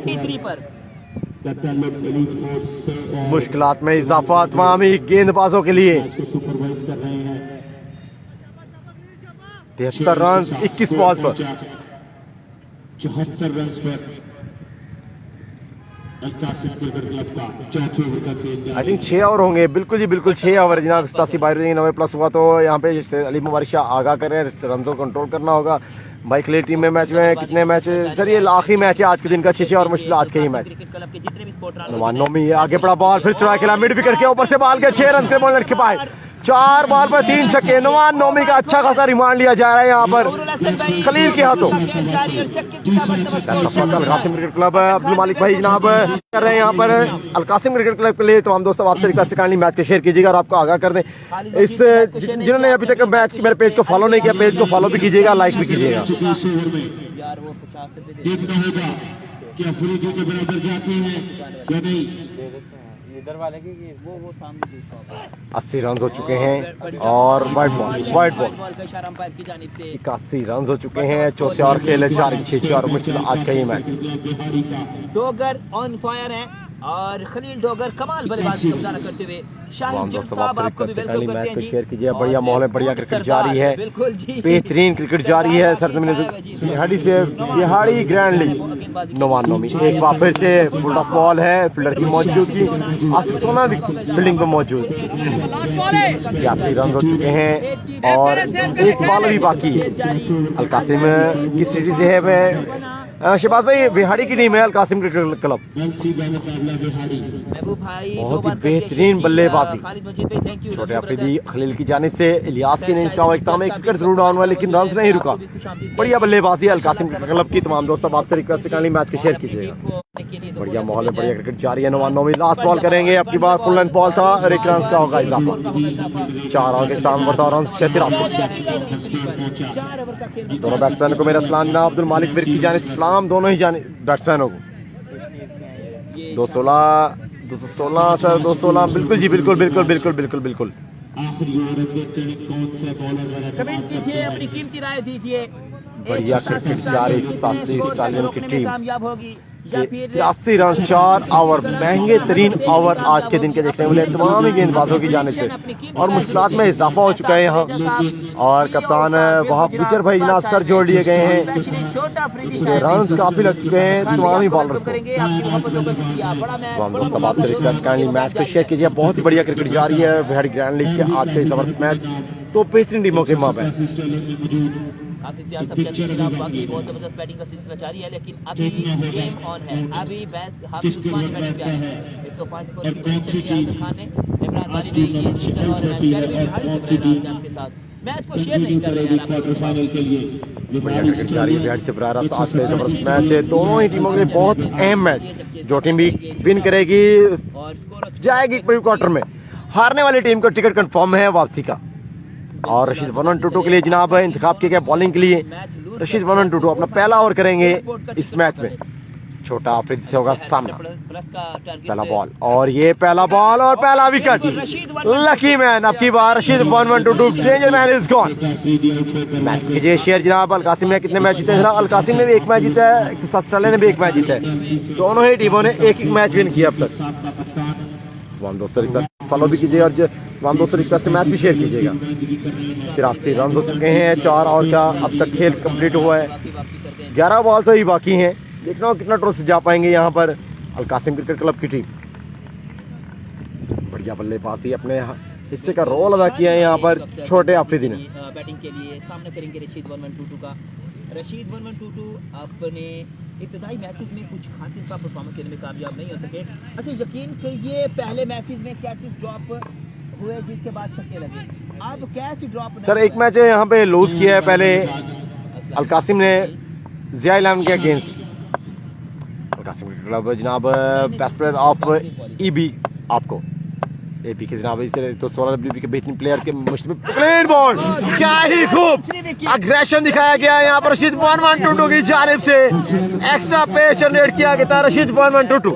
मुश्किलात में इजाफा तमाम ही गेंदबाजों के लिए। 73 रन 21 बॉल पर, 74 रन पर आई थिंक 6 ओवर होंगे। बिल्कुल जी बिल्कुल 6 ओवर जनाब। 87 बाई 90 प्लस हुआ तो यहाँ पे अली मुबारक शाह आगाह करें, रन को कंट्रोल करना होगा। बाइक ले टीम में मैच में कितने मैच, सर ये आखिरी मैच है आज के दिन का, 6 और मुश्किल आज का ही मैच। नवान नोमी आगे बड़ा बॉल फिर चुरा खेला, मिड विकेट के ऊपर से बॉल के 6 रन के बॉल लटके पाए, 4 बॉल पर 3 छक्के। नवान नोमी का अच्छा खासा रिमांड लिया जा रहा है यहाँ पर खलील के हाथों। अलकासिम क्रिकेट क्लब अब्दुल मालिक भाई जनाब कर रहे हैं यहाँ पर अलकासिम क्रिकेट क्लब के लिए। तमाम दोस्तों आपसे रिक्वेस्ट काइंडली मैच को शेयर कीजिएगा और आपको आगाह कर दें। इस जिन्होंने अभी तक मैच मेरे पेज को फॉलो नहीं किया, पेज को फॉलो भी कीजिएगा, लाइक भी कीजिएगा। देखना होगा कि अफरीदी के बराबर जाते हैं या नहीं। इधर वाले की वो सामने 80 रन हो चुके हैं और वाइट बॉल का इशारा अंपायर की जानिब से 81 रन हो चुके हैं। चौथे और खेल 4-6 और मुश्किल आज का ये मैच। डोगर ऑन फायर है और खलील डोगर कमाल बल्लेबाजी का मुजाहरा करते हुए शाहिद जट साहब आपको भी वेलकम करते हैं जी। शेयर कीजिए, बढ़िया माहौल है, बढ़िया क्रिकेट जारी है, बिल्कुल जी, बेहतरीन क्रिकेट जारी है। सरजमीन बिहाड़ी से बिहाड़ी ग्रैंड लीग नवान नोमी एक बार फिर से फुल टॉस बॉल है, फील्डर की मौजूदगी, आसिफोना भी फील्डिंग पर मौजूद। 80 रन हो चुके हैं और एक बॉल भी बाकी है। अलकासिम की सिटी से है वह शहबाज भाई, बिहाड़ी की टीम है अलकासिम क्रिकेट क्लब। बहुत ही बेहतरीन बल्लेबाजी, छोटे अफरीदी खलील की जानिब से इलियास की नहीं विकेट जरूर डाउन हुआ लेकिन रन नहीं रुका। बढ़िया बल्लेबाजी अलकासिम क्रिकेट क्लब की। तमाम दोस्तों आपसे रिक्वेस्ट करनी मैच को शेयर कीजिएगा। बढ़िया माहौल में बढ़िया क्रिकेट जारी है। नवान नोमी लास्ट बॉल करेंगे, अब की बार फुल लेंथ बॉल था और 1 रन का होगा इजाफा। 4 ओवर के स्टार्ट बढ़ता रन 83। दोनों बैट्समैन को मेरा सलाम जनाब अब्दुल मालिक विर की जानिब से सलाम, दोनों ही बैट्समैनों को। 216 सर 216 बिल्कुल जी बिल्कुल बिल्कुल बिल्कुल बिल्कुल बिल्कुल। कमेंट कीजिए, अपनी कीमती राय दीजिए। बढ़िया क्रिकेट जारी, 87 की टीम कामयाब होगी 83 रन 4 ओवर, महंगे तरीन ओवर आज के दिन के देखने मिले तमाम ही गेंदबाजों की जाने से और मुश्किलात में इजाफा हो चुका है यहाँ। और कप्तान वहाब गुजर भाई जनाब सर जोड़ लिए गए हैं, रन काफी लग चुके हैं तमाम ही बॉलर्स को। दोस्तों आपसे रिक्वेस्ट काइंडली मैच को शेयर कीजिए। बहुत ही बढ़िया क्रिकेट जारी है बिहाड़ी ग्रैंड लीग के आज के जबरदस्त मैच, तो बेहतरीन टीमों के माबैन हाफिज यार सब कहते हैं कि बाकी बहुत जबरदस्त बैटिंग का सिलसिला जारी है, लेकिन अभी गेम ऑन है। अभी हाफिज उस्मान बैटिंग पे है, 105 स्कोर की यासर खान ने, इमरान वाली ने ये सीजन और मैच पहले भी बिहाड़ी से बराबर आपके साथ मैच को शेयर नहीं कर रहे हैं आप। बढ़िया क्रिकेट जारी है बिहाड़ी से बराबर आज का जबरदस्त मैच है। दोनों ही टीमों के लिए बहुत अहम मैच। जो टीम भी विन करेगी जाएगी प्री क्वार्टर में, हारने वाली टीम को टिकट कंफर्म है वापसी का। और रशीद 1-2 के लिए जनाब इंतखाब किया गया बॉलिंग के लिए। रशीद 1-2 अपना पहला ओवर करेंगे इस मैच में। छोटा अफरीदी से होगा सामना, पहला बॉल और ये पहला बॉल और पहला विकेट। लकी मैन अब की बार Rashid 1-2 danger man is gone. Match कीजिए शेयर जनाब। अलकासिम ने कितने मैच जीते जनाब? अलकासिम ने भी 1 मैच जीता है, ऑस्ट्रेलिया ने भी 1 मैच जीता है। दोनों ही टीमों ने 1-1 मैच विन किया अब तक। दोस्तों रिक्वेस्ट फॉलो भी कीजिए और दोस्तों रिक्वेस्ट मैच भी शेयर कीजिएगा। 83 रन हो चुके हैं 4 ओवर का अब तक खेल कंप्लीट हुआ है। 11 बॉल से ही बाकी हैं, देखना हो कितना टॉस जा पाएंगे यहाँ पर अलकासिम क्रिकेट क्लब की टीम। बढ़िया बल्लेबाजी अपने हिस्से का रोल अदा किया है यहाँ पर छोटे अफरीदी ने। बैटिंग के लिए सामना करेंगे रशीद 1122 का। रशीद 1122 अपने इब्तदाई मैचेस में कुछ खातिर का परफॉर्मेंस देने में कामयाब नहीं हो सके। अच्छा, यकीन कीजिए पहले मैचेस में कैचेस ड्रॉप हुए जिसके बाद छक्के लगे, अब कैच ड्रॉप सर एक मैच यहाँ पे लूज किया है पहले अलकासिम ने जिया इलाम के अगेंस्ट। अलकासिम क्लब जनाब बेस्ट प्लेयर ऑफ ईबी आपको एपी के जनाब इस तो 16 डब्ल्यूबी के बेहतरीन प्लेयर के क्लीन बॉल, क्या ही खूब अग्रेशन दिखाया गया है यहाँ पर रशीद 1122 की जानिब से। एक्स्ट्रा पेस जनरेट किया गया था रशीद 1122।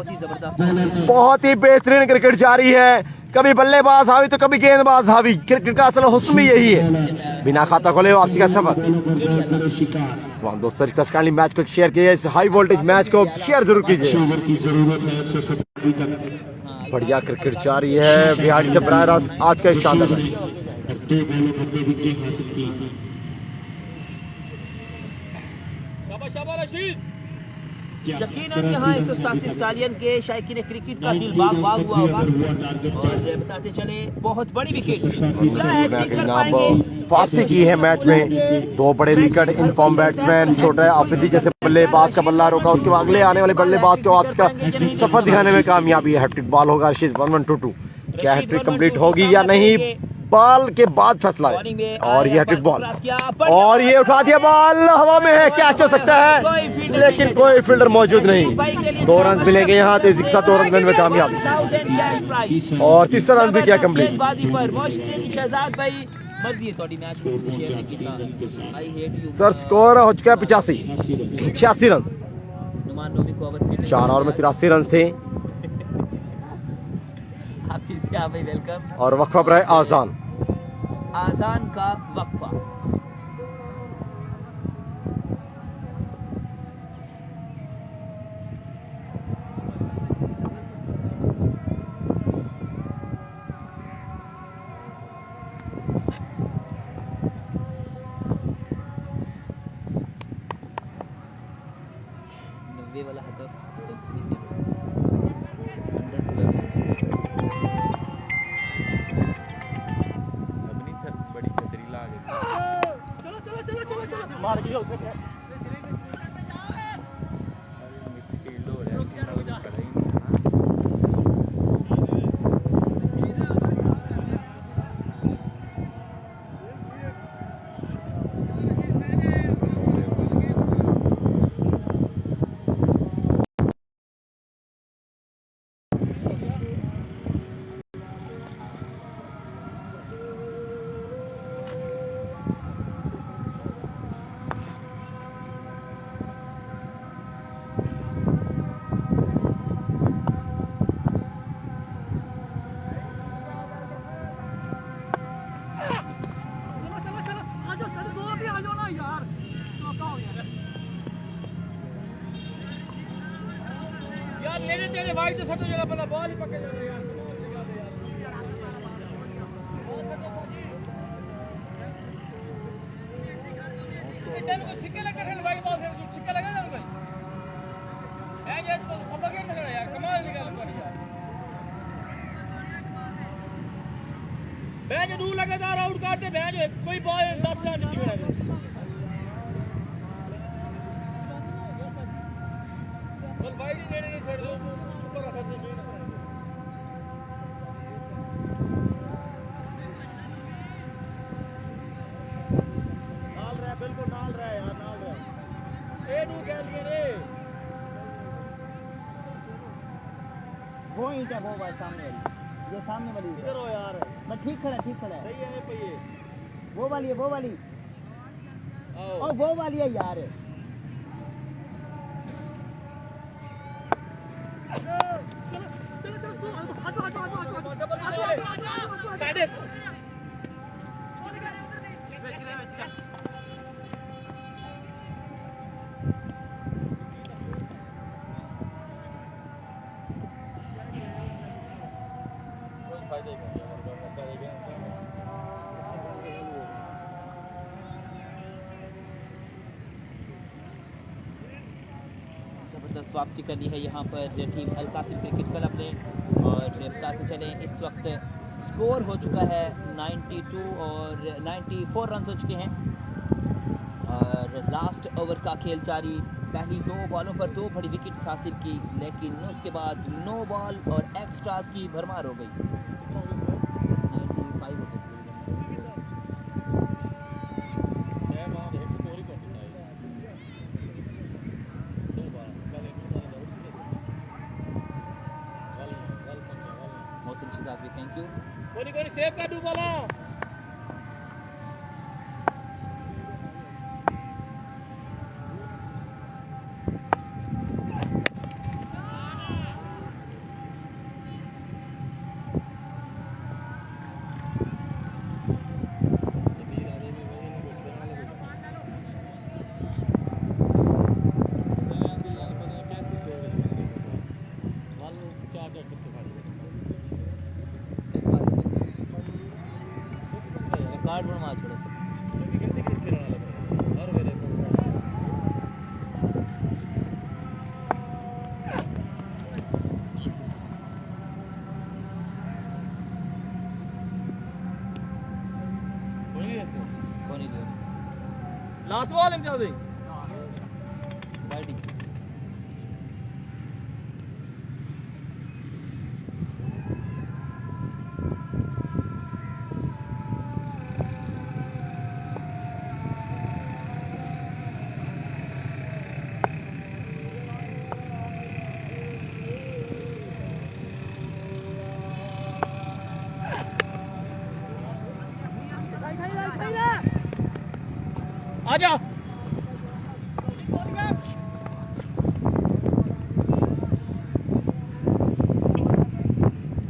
बहुत ही बेहतरीन क्रिकेट जारी है, कभी बल्लेबाज हावी तो कभी गेंदबाज हावी। क्रिकेट का असल हुस्न भी यही है, बिना खाता खोले वापसी का सफर। तमाम दोस्तों रिक्वेस्ट काइंडली मैच को शेयर कीजिए, इस हाई वोल्टेज मैच को शेयर जरूर कीजिए। बढ़िया क्रिकेट जारी है बिहारी से बराह रास्त आज का शानदार यकीनन यहाँ 187 स्टालियन के शायकीन क्रिकेट का दिल बाग बाग हुआ होगा। और बताते चले बहुत बड़ी विकेट वापसी की है मैच में। 2 बड़े विकेट इन फॉर्म बैट्समैन छोटा अफरीदी जैसे बल्लेबाज का बल्ला रोका, उसके बाद अगले आने वाले बल्लेबाज को वापस का सफर दिखाने में कामयाबी है। हैट्रिक बॉल होगा रशीद 1122, क्या हैट्रिक कंप्लीट होगी या नहीं, बॉल के बाद फैसला है। और ये हैट्रिक बॉल और ये उठा दिया बॉल हवा में है, कैच हो सकता है लेकिन कोई फील्डर मौजूद नहीं। 2 रन मिलेंगे यहाँ तो इसके साथ 2 रन में कामयाबी और तीसरा रन भी किया कंप्लीट। सर स्कोर हो चुका है 86 रन। 4 ओवर में 83 रन थे वेलकम। और वक्फा पर है आजान का वक्फा। वाला हदफ सेंचुरी के 100 प्लस अपनी बड़ी छतरी ला गई। चलो चलो चलो चलो चलो मार गया उसे। मिसफील्ड हो रहा है, पता ही नहीं यार लेने तेरे भाई तो सब जगह पता बॉल ही पकड़ ले यार। इधर को सिक्के लगा रहे भाई, बॉल से सिक्के लगा ना भाई है ये तो अब आगे लगा यार, कमाल निकाल कर यार। बैज दूर लगातार आउट काटते बैज कोई बॉल 10 रन नहीं मिला। भाई नेड़े नहीं छोड़ दो ऊपर का सब नहीं नाल रहा है, बिल्कुल नाल रहा है यार, नाल रहा है। ए नू कह लिए रे वो ईंट है वो बात सामने वाली, ये सामने वाली इधर हो यार। मैं ठीक खड़ा है सही है भैया, वो वाली है वो वाली आओ और वो वाली है यार। जबरदस्त वापसी करनी है यहाँ पर टीम अलकासिम क्रिकेट क्लब ने। और बताते चले इस वक्त स्कोर हो चुका है 92 और 94 रन हो चुके हैं और लास्ट ओवर का खेल जारी। पहली 2 बॉलों पर 2 बड़ी विकेट्स हासिल की, लेकिन उसके बाद नो बॉल और एक्स्ट्रास की भरमार हो गई। 95 हो मौसम शिजाजी, थैंक यू। कोनी सेव कर दू बोला कार्ड बनवा छोड़ा सब। लास्ट बॉल इम्तियाज भाई बैटिंग आजा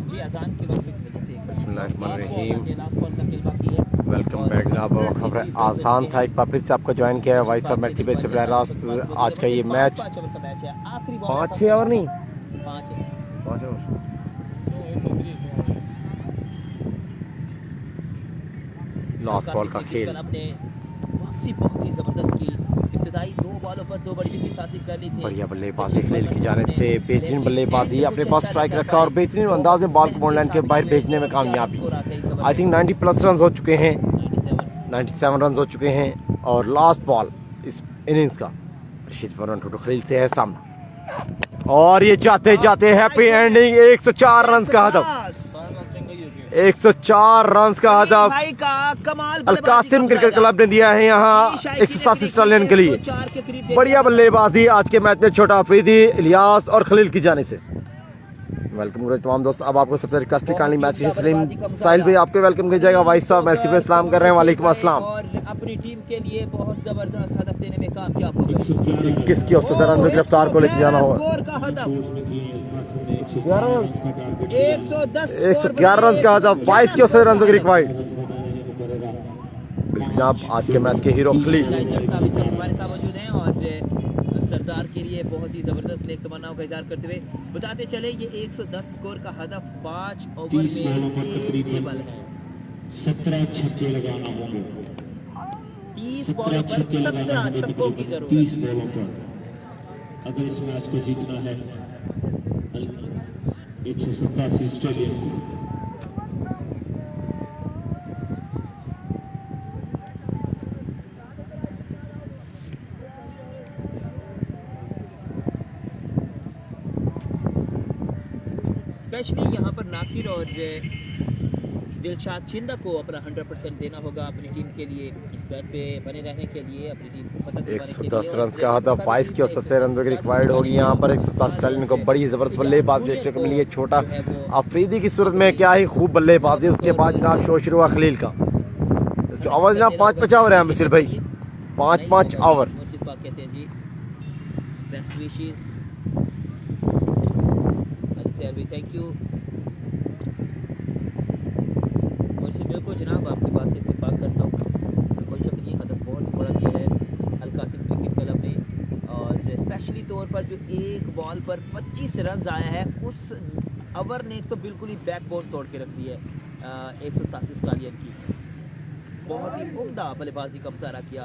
जी अजान की वक्त की वजह से बिस्मिल्लाहिर्रहमानिर्रहीम। लास्ट बॉल का खेल बाकी है। वेलकम बैक जनाब। खबर आसान था, एक बार फिर से आपको ज्वाइन किया है भाई साहब मैच पे से बरह रास्त। आज का ये मैच 5 ओवर का मैच है, आखिरी बॉल 5-6 ओवर नहीं 5 है। 5 ओवर। लास्ट बॉल का खेल अपने वापसी बहुत ही जबरदस्त की, इब्तिदाई 2 बॉलों पर 2 बड़ी विकेट हासिल कर ली थी। बढ़िया बल्लेबाजी खलील की जानिब से, बेहतरीन बल्लेबाजी, अपने पास स्ट्राइक रखा और बेहतरीन अंदाज में बॉल को बॉल लाइन के बाहर भेजने में कामयाबी। आई थिंक 90 प्लस रन हो चुके हैं, 97 रन हो चुके हैं और लास्ट बॉल इस इनिंग्स का रशीद फरमान टोटो खलील से है सामना और ये जाते जाते हैप्पी एंडिंग। 104 रन का हदफ, 104 रन का हदफ भाई का कमाल अलकासिम क्रिकेट क्लब ने दिया है यहाँ 187 स्टालियन के लिए। बढ़िया बल्लेबाजी आज के मैच में छोटा अफरीदी, इलियास और खलील की जाने से। वेलकम करें तमाम दोस्त। अब आपको सबसे रिक्वेस्ट काली मैच की सलीम साहिल भाई आपके वेलकम किया जाएगा। भाई साहब मैच पे सलाम कर रहे हैं। वालेकुम अस्सलाम। और अपनी टीम के लिए बहुत जबरदस्त हदफ देने में कामयाब हो गए। 21 की औसत रन में गिरफ्तार को लेकर जाना होगा। स्कोर का हदफ 111 रन का हदफ, 22 की औसत रन रिक्वायर्ड। जनाब आज के मैच के हीरो खलील हमारे साथ मौजूद हैं और सरदार के लिए बहुत ही जबरदस्त नेक तमन्नाओं का इजहार करते हुए बताते चले ये 110 स्कोर का हदफ 5 ओवर में चेजेबल है। 17 छक्के लगाना होंगे, 30 बॉलों पर 17 छक्कों की 30 जरूरत। बॉलों पर अगर इस मैच को जीतना है 187 स्टेडियम। स्पेशली यहाँ पर नासिर और दिलशाद चिंदा को अपना 100% देना होगा अपनी टीम के लिए, इस बैट पे बने रहने के लिए, अपनी टीम को फतह दिलवाने के लिए। 110 रन का हदफ, 22 की औसत से रन रिक्वायर्ड होगी यहाँ पर। 107 स्टालिन को बड़ी जबरदस्त बल्लेबाजी देखने को मिली है। छोटा अफरीदी की सूरत में क्या ही खूब बल्लेबाजी। उसके बाद जनाब शो शुरू हुआ खलील का। ओवर जनाब 5-5 ओवर है मिसिर भाई, 5-5 ओवर। मुर्शिद पाक कहते हैं जी best wishes Ali thank you Murshid. बिल्कुल जनाब आपके पास से इत्तेफाक करता हूँ, इसमें कोई शक नहीं। हदफ बहुत बड़ा किया है अलकासिम क्रिकेट क्लब ने और स्पेशली तौर पर जो एक बॉल पर 25 रन आया है उस ओवर ने तो बिल्कुल ही बैकबोन तोड़ के रख दी है 187 स्टालियन की। बहुत ही उम्दा बल्लेबाजी का मुजाहरा किया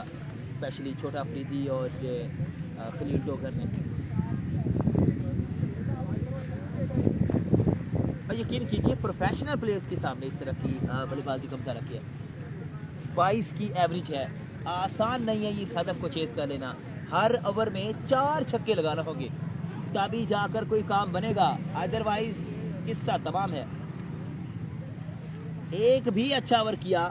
स्पेशली छोटा अफरीदी और खलील डोगर ने। यकीन कीजिए प्रोफेशनल प्लेयर्स के सामने इस तरह की बल्लेबाजी का मुताला किया। 22 की एवरेज है, आसान नहीं है इस हदफ को चेस कर लेना। हर ओवर में 4 छक्के लगाना होंगे तभी जाकर कोई काम बनेगा, अदरवाइज किस्सा तमाम है। एक भी अच्छा ओवर किया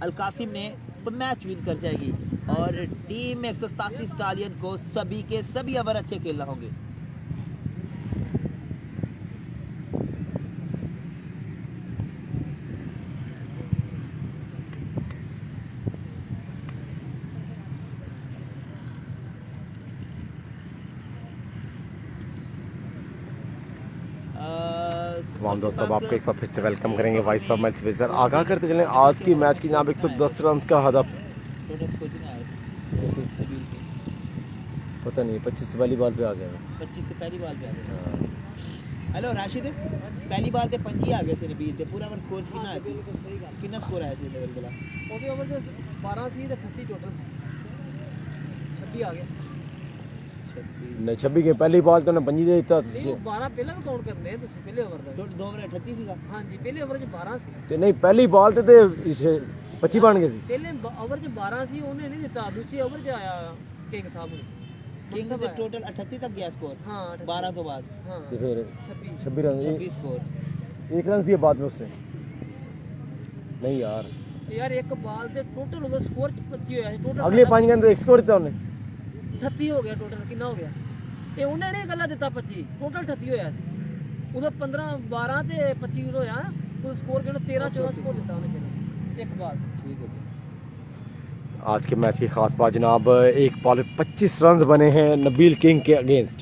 अलकासिम ने तो मैच विन कर जाएगी और टीम 187 स्टालियन को सभी के सभी ओवर अच्छे खेलना होंगे। तमाम दोस्तों अब आपको एक बार फिर से वेलकम करेंगे वॉइस ऑफ मैच सर। आगाह करते चलें आज की मैच की जनाब 110 रन का हदफ। टोटल स्कोर कितना आया? पता नहीं 25 से पहली बॉल पे आ गया 25 से पहली बॉल पे आ गया। हेलो राशिद, पहली बार ते 25 आ गए से नबील ते पूरा ओवर स्कोर कितना है? कितना स्कोर आया से लेवल वाला? ਉਹਦੇ ਓਵਰ ਚ 12 ਸੀ ਤੇ 30 ਟੋਟਲ 26 ਆ ਗਿਆ। नहीं 26 के पहली बॉल तो ने 25 दे ਦਿੱਤਾ ਨਹੀਂ ਤੁਸੀਂ ਉਹ 12 ਪਹਿਲਾਂ ਵੀ ਕਾਊਂਟ ਕਰਨੇ ਆ ਤੁਸੀਂ ਪਹਿਲੇ ਓਵਰ ਦਾ। टोटल 2 ओवर 38 ਸੀਗਾ। ਹਾਂਜੀ ਪਹਿਲੇ ਓਵਰ ਚ 12 ਸੀ। ਤੇ ਨਹੀਂ ਪਹਿਲੀ ਬਾਲ ਤੇ 25 ਬਣ ਗਏ ਸੀ। ਪਹਿਲੇ ਓਵਰ ਚ 12 ਸੀ ਉਹਨੇ ਨਹੀਂ ਦਿੱਤਾ, ਦੂਸਰੇ ਓਵਰ ਚ ਆਇਆ ਕਿੰਗ ਸਾਹਿਬ ਨੇ। किंग ਮਕਸਦ ਦੇ ਹੈ। टोटल 38 तक गया स्कोर हाँ 12 ਤੋਂ ਬਾਅਦ हाँ ਤੇ ਫਿਰ 26 26 रन 26 स्कोर। एक रन दिए बाद में उसने। नहीं यार ਯਾਰ ਇੱਕ ਬਾਲ ਤੇ ਟੋਟਲ ਉਹਦਾ ਸਕੋਰ 25 ਹੋਇਆ ਸੀ ਟੋਟਲ। अगले 5 गेंद एक स्कोर दिया उन्हें। 38 ਹੋ ਗਿਆ ਟੋਟਲ। ਕਿੰਨਾ ਹੋ ਗਿਆ ਇਹ ਉਹਨੇ ਨਹੀਂ ਗੱਲਾਂ ਦਿੱਤਾ 25 ਟੋਟਲ 38 ਹੋਇਆ ਸੀ। ਉਹਦਾ 15 12 ਤੇ 25 ਹੋਇਆ ਉਹਦਾ ਸਕੋਰ ਕਿਹੜਾ 13 14 ਸਕੋਰ ਦਿੱਤਾ ਉਹਨੇ ਪਹਿਲਾਂ ਇੱਕ ਬਾਲ। ठीक है। आज के मैच की खास बात जनाब एक बॉल में 25 रन बने हैं नबील किंग के अगेंस्ट।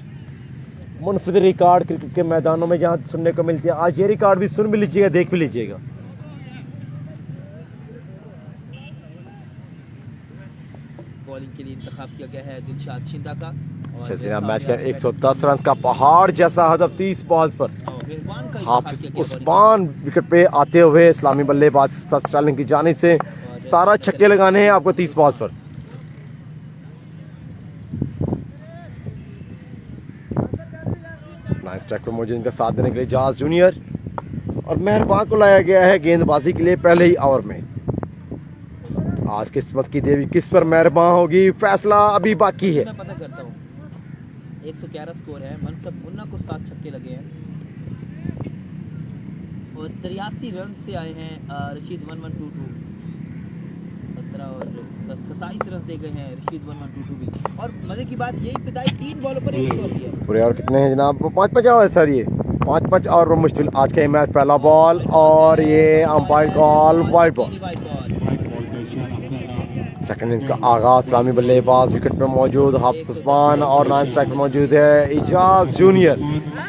मुनफिद रिकॉर्ड क्रिकेट के मैदानों में जहां सुनने को मिलती है, आज ये रिकॉर्ड भी सुन भी लीजिएगा, देख भी लीजिएगा। बॉलिंग के लिए इंतखाब किया गया है दिलशाद शिंदा का। अच्छा जनाब मैच का 110 रन का पहाड़ जैसा हदफ 30 बॉल्स पर मेहरबान का हाफिज उस्मान विकेट पे आते हुए इस्लामी बल्लेबाज स्टार्लिंग की जानिब से 17 छक्के लगाने हैं आपको 30 बॉल्स पर। नाइस ट्रैक पर मौजूद इनका साथ देने के लिए जाज जूनियर और मेहरबान को लाया गया है गेंदबाजी के लिए पहले ही ओवर में। आज किस्मत की देवी किस पर मेहरबान होगी, फैसला अभी बाकी है। मैं पता करता हूँ 111 स्कोर है। मनसब मुन्ना को 7 छक्के लगे हैं और 83 रन से आए हैं रशीद 1122 17 और 27 रन दे गए हैं रशीद 1122 भी। और मजे की बात ये इब्तिदाई 3 बॉलों पर एक स्कोर दिया है। पूरे और कितने हैं जनाब? 5-5 है सर, ये 5-5 और मुश्किल आज का ये मैच। पहला बॉल और ये umpire call wide ball. Wide ball second innings का आगाज इस्लामी बल्लेबाज विकेट पर मौजूद हाफिज उस्मान और नाइन स्ट्राइक पर मौजूद है इजाज जूनियर।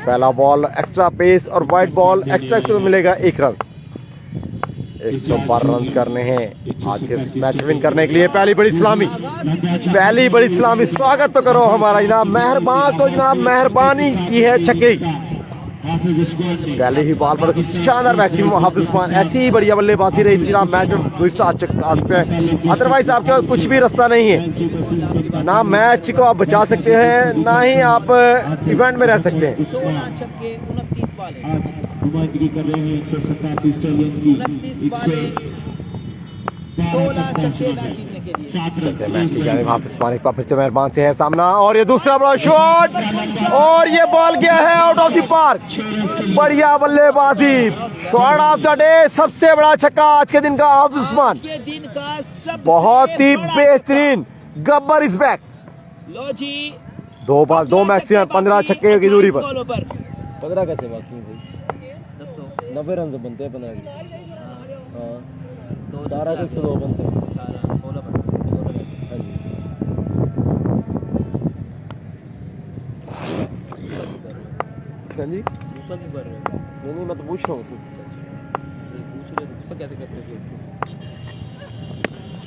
पहला बॉल एक्स्ट्रा पेस और वाइड बॉल एक्स्ट्रा में मिलेगा 1 रन। 112 रन करने हैं आज के मैच विन करने के लिए। पहली बड़ी इस्लामी स्वागत तो करो हमारा जनाब मेहरबान को, जनाब मेहरबानी की है छक्के। पहले ही बॉल पर शानदार मैक्सिमम हाफिज उस्मान ऐसी ही बढ़िया बल्लेबाजी रही थी जनाब मैच में ट्विस्ट आ सकते हैं। अदरवाइज आपका कुछ भी रास्ता नहीं है, ना मैच को आप बचा सकते हैं ना ही आप इवेंट में रह सकते हैं। 16 छक्के 29 बॉल है। नुमाइंदगी कर रहे हैं 187 स्टालियन की 29 बॉल 16 छक्के मैच जीतने के लिए। चलते मैच की जानिब हाफिज उस्मान एक बार फिर से मेहरबान से है सामना और ये दूसरा बड़ा शॉट और ये बॉल गया है आउट ऑफ द पार्क। बढ़िया बल्लेबाजी, शॉट ऑफ द डे, सबसे बड़ा छक्का आज के दिन का हाफिज उस्मान। आज के दिन का सबसे बहुत ही बड़ा बेहतरीन, गब्बर इज बैक। लो जी 2 बॉल 2 मैच से 15 छक्के की दूरी पर। बॉलों पर 15 कैसे बाकी भाई? 90 रन से बनते हैं 15 की। हाँ 18 के 102 बनते हैं। हाँ जी गुस्सा क्यों कर रहे हो? नहीं मैं तो पूछ रहा हूँ। पूछ रहे हो गुस्सा कैसे करते हो?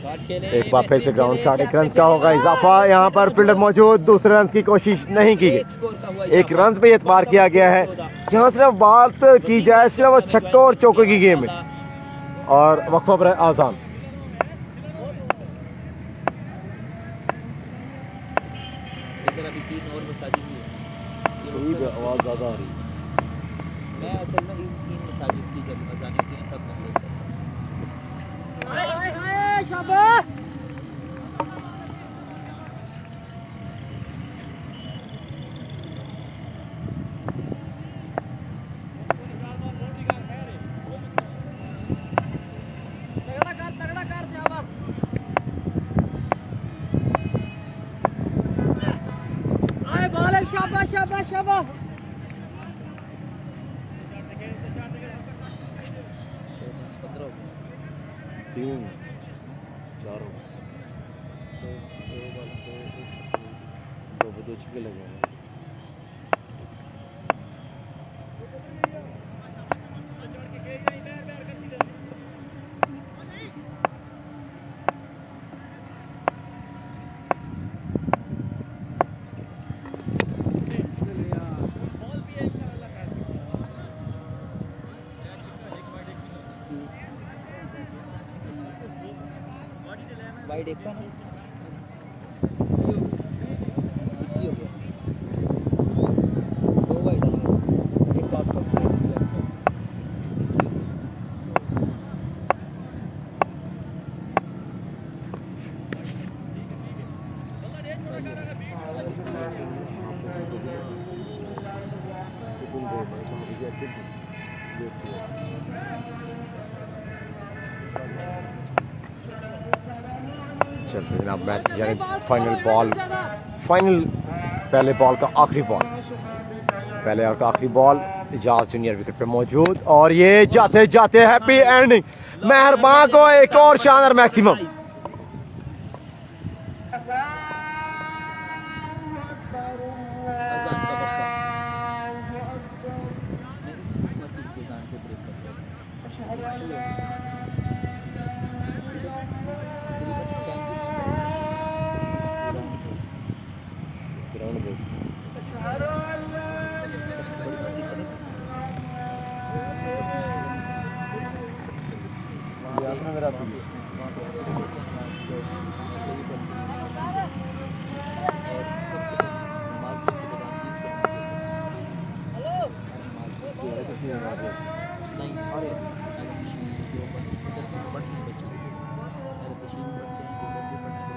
शॉट खेले एक बार फिर से ग्राउंड शॉट, 1 रन का होगा इजाफा। यहाँ पर फील्डर मौजूद, दूसरे रन की कोशिश नहीं की गई। 1 रन पे एतबार किया गया है। यहाँ सिर्फ बात की जाए सिर्फ छक्कों और चौकों की गेम में और वक्फा पर आसान। इधर अभी 3 ओवर में साजी हुई है। आवाज ज्यादा आ रही है। मैं असल में इन मसाजिद की जब अजान होती है तब मैं देखता हूँ। हाय हाय हाय शाबाश। तगड़ा कर शाबाश। हाय बॉल शाबाश शाबाश शाबाश। 3 4 दो छक्के लगे हैं। वाइड एक का है। ये हो गया 2 वाइड है, एक आउट ऑफ प्ले चलते जनाब मैच की जाने फाइनल बॉल, फाइनल पहले बॉल का आखिरी बॉल, पहले और का आखिरी बॉल इजाज जूनियर विकेट पे मौजूद और ये जाते जाते हैप्पी एंडिंग मेहरबान को एक और शानदार मैक्सिमम। अजान का वक्त मैं इस मस्जिद के अजान को ब्रेक करता नहीं सारे जो इधर से पढ़ने बच्चे मेरे तशीन बच्चे इधर भी पढ़ने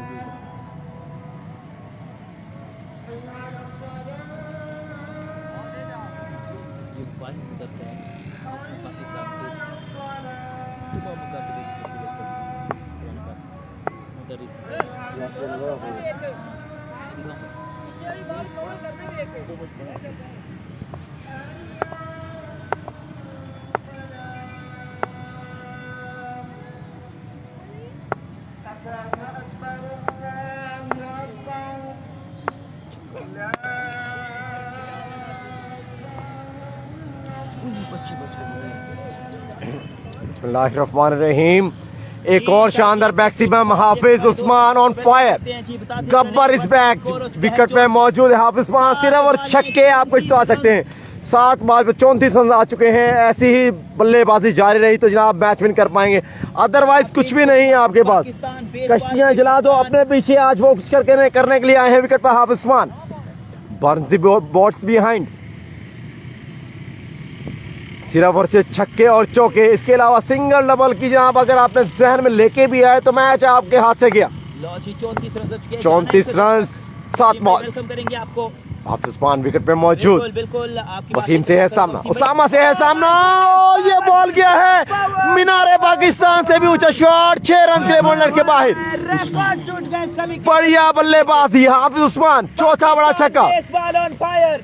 ये वाहिद मदरसा है जिसमें पाकिस्तान के तमाम मुकाबले बिस्मिल्लाहिर्रहमानिर्रहीम। एक और शानदार maximum, Hafiz Usman on fire, Gabbar is back, wicket पे मौजूद है हाफिज उस्मान, सिर्फ और छक्के आप कुछ तो आ सकते हैं। 7 बॉल पे 34 रन आ चुके हैं। ऐसी ही बल्लेबाजी जारी रही तो जनाब मैच विन कर पाएंगे, अदरवाइज कुछ भी नहीं है आपके पास। कश्तियां जला दो अपने पीछे, आज वो कुछ करने के लिए आए हैं विकेट पर Hafiz Usman. Burns the boats behind, सिर्फ और सिर्फ छक्के और चौके, इसके अलावा सिंगल डबल की जनाब अगर आपने जहन में लेके भी आए तो मैच आपके हाथ से गया। 34 रन 7 बॉल। करेंगे आपको हाफिज उस्मान विकेट पे मौजूद, बिल्कुल आपकी वसीम से है सामना, उसामा से है सामना, ये बॉल गया है मीनारे पाकिस्तान से भी ऊंचा शॉट, 6 रन के बॉलर के बाहर। रिकॉर्ड टूट गए सभी के। बढ़िया बल्लेबाजी हाफिज उस्मान, चौथा बड़ा छक्का। बॉल ऑन फायर,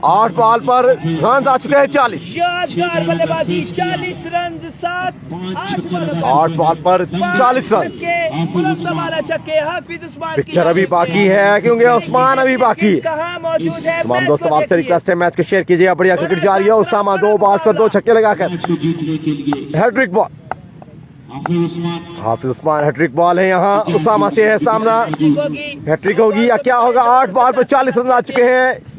8 बॉल पर रन आ चुके हैं 40। यादगार बल्लेबाजी, 40 रन 8 बॉल पर 40 रन। छक्के हाफिज उस्मान। पिक्चर अभी बाकी है क्योंकि उस्मान अभी बाकी। कहां मौजूद है तमाम दोस्तों आपसे रिक्वेस्ट है मैच को शेयर कीजिए। बढ़िया क्रिकेट जारी है, उसामा 2 बॉल पर 2 छक्के लगाकर हैट्रिक बॉल। हाफिज उस्मान हैट्रिक बॉल है यहाँ, उसामा से है सामना, हैट्रिक होगी या क्या होगा। 8 बॉल पर 40 रन आ चुके हैं।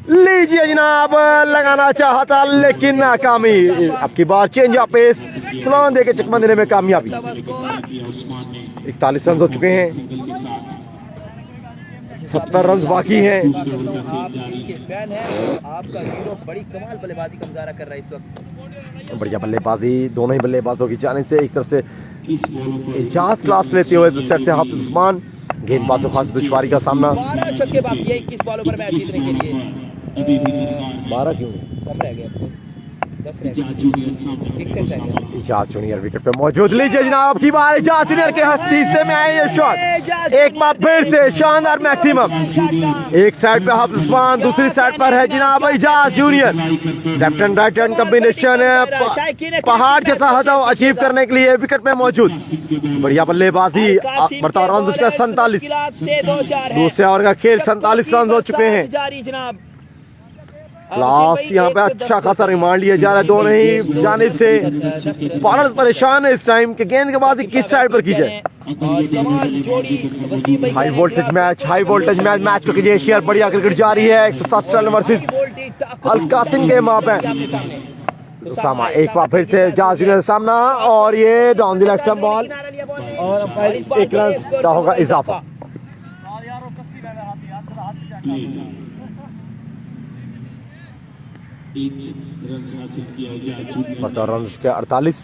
लीजिए जनाब, लगाना चाहता लेकिन नाकामी। अब की बार चेंज ऑफ पेस, स्लोन दे के चकमा देने में कामयाबी। 41 रन हो चुके हैं। 70 रन बाकी हैं। आप इसके फैन हैं, आपका हीरो बड़ी कमाल बल्लेबाजी का मुजाहरा कर रहा है इस वक्त। बढ़िया बल्लेबाजी दोनों ही बल्लेबाजों की जानिब से, एक तरफ से एजाज क्लास लेते हुए दूसरी साइड से हाफिज उस्मान, गेंदबाजों खास दुश्वारी का सामना। 12 छक्के बाकी है 21 बॉलों पर मैच जीतने के लिए। 12 क्यों? कम रह गया, 10 रह गए, इकसठ रह गया। इजाज जूनियर विकेट पे मौजूद। लीजिए जनाब की बार इजाज जूनियर के हिस्से में आए ये शॉट, एक बार फिर से शानदार मैक्सिमम। एक साइड पे हाफिज उस्मान, दूसरी साइड पर है जनाब Ijaz junior. Left and right hand combination है, पहाड़ जैसा हदफ अचीव करने के लिए विकेट पे मौजूद। बढ़िया बल्लेबाजी, बढ़ता रन उसका 47। दूसरे ओवर का खेल 47 रन हो चुके हैं। जारी जनाब। लास्ट यहाँ पे अच्छा खासा रिमांड लिया जा रहा है दोनों ही जानिब से। बॉलर्स परेशान है इस टाइम के गेंदबाजी किस साइड पर की जाए। High voltage match, high voltage match, match को कीजिए शेयर। बढ़िया क्रिकेट जारी है, 107 रन वर्सेस अल कासिम के मापे उसामा। एक बार फिर से इजाज जूनियर सामना और ये down the leg stump ball और एक रन का होगा इजाफा। मतलब रन के 48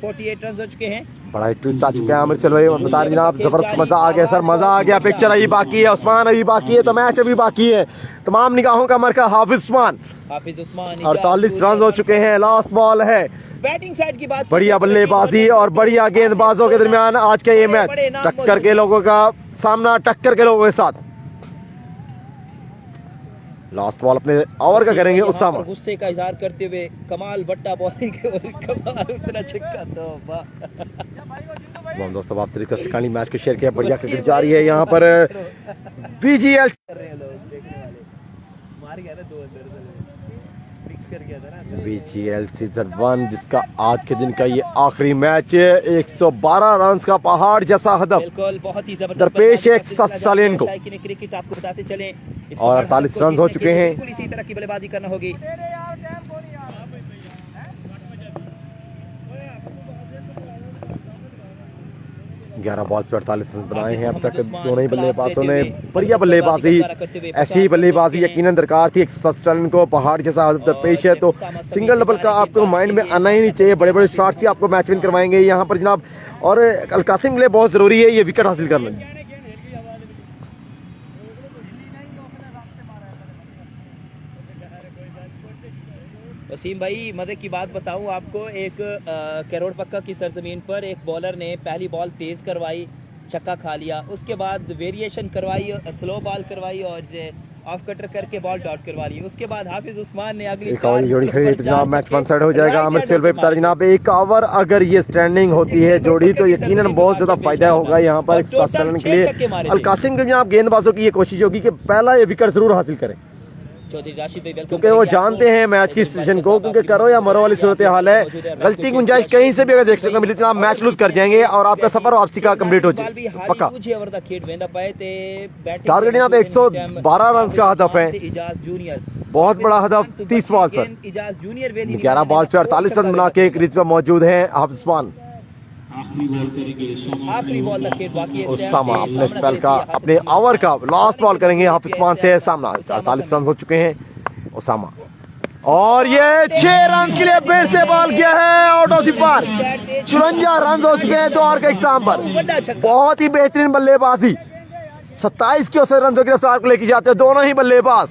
48 रन हो चुके हैं। बड़ा ट्विस्ट आ चुके हैं आमिर चल भाई, बता रहे जनाब जबरदस्त मजा आ गया सर, मजा आ गया। पिक्चर अभी बाकी है, उस्मान अभी बाकी है, तो मैच अभी बाकी है। तमाम निगाहों का मरकज हाफिज उस्मान। 48 रन हो चुके हैं, लास्ट बॉल है। बैटिंग साइड की बात, बढ़िया बल्लेबाजी और बढ़िया गेंदबाजों के दरमियान आज का ये मैच। टक्कर के लोगों का सामना, टक्कर के लोगों के साथ। लास्ट बॉल अपने ओवर का करेंगे उसामा। गुस्से का इजहार करते हुए कमाल बट्टा बॉलिंग और कमाल उतना छक्का। तो तमाम दोस्तों आपसे रिक्वेस्ट करनी, मैच को शेयर किया। बढ़िया क्रिकेट जारी है यहाँ पर। VGL कर रहे हैं लोग देखने वाले, मार गया था 2 अंदर मिक्स कर गया था ना। VGL सीजन 1 जिसका आज के दिन का ये आखिरी मैच, 112 रन का पहाड़ जैसा हदफ बिल्कुल बहुत ही जबरदस्त दरपेश एक सस्टालियन को। क्रिकेट आपको बताते चलें और 48 रन हो चुके हैं। बिल्कुल इसी तरह की बल्लेबाजी करना होगी। 11 बॉल पे 48 रन बनाए हैं अब तक दोनों ही बल्लेबाजों ने। बढ़िया बल्लेबाजी, ऐसी ही बल्लेबाजी यकीनन दरकार थी। 107 रन को पहाड़ जैसा दरपेश है, तो सिंगल डबल का आपको माइंड में आना ही नहीं चाहिए। बड़े बड़े शॉट्स ही आपको मैच विन करवाएंगे यहाँ पर जनाब। और अल कासिम के लिए बहुत जरूरी है ये विकेट हासिल करना। वसीम भाई मजे की बात बताऊं आपको, एक करोड़ पक्का की सरजमीन पर एक बॉलर ने पहली बॉल तेज करवाई, छक्का खा लिया। उसके बाद वेरिएशन करवाई, स्लो बॉल करवाई और ऑफ कटर करके बॉल डॉट करवा ली। उसके बाद हाफिज उस्मान ने अगली जोड़ी खड़ी तो जनाब मैच वन साइड हो जाएगा। आमिर सेल भाई बता रहे जनाब, एक ओवर अगर ये स्टैंडिंग होती है जोड़ी तो यकीनन बहुत ज्यादा फायदा होगा यहाँ पर रन के लिए। अल कासिम के जनाब गेंदबाजों की ये कोशिश होगी कि पहला ये विकेट जरूर हासिल करें, क्योंकि वो जानते हैं मैच की सिचुएशन को, क्योंकि करो या मरो वाली सूरत हाल है। गलती की गुंजाइश कहीं से भी अगर देखने को मिली तो आप मैच लूज कर जाएंगे और आपका सफर वापसी का कंप्लीट हो जाए पक्का। टारगेट यहाँ पे 112 रन का हदफ है, बहुत बड़ा हदफ 30 बॉल पर। 11 बॉल पे 48 रन बना के क्रीज पे मौजूद है हाफिज उस्मान। आखिरी बॉल तक खेल बाकी है। उसामा अपने स्पेल का, अपने ओवर का लास्ट बॉल करेंगे हाफिज उस्मान से सामना। 48 रन हो चुके हैं उसामा और ये 6 रन के लिए फिर से बॉल किया है out of the park. 54 run हो चुके हैं 2 ओवर के इख्तिताम पर। बहुत ही बेहतरीन बल्लेबाजी, 27 के औसत रन की रफ्तार को लेके जाते हैं दोनों ही बल्लेबाज।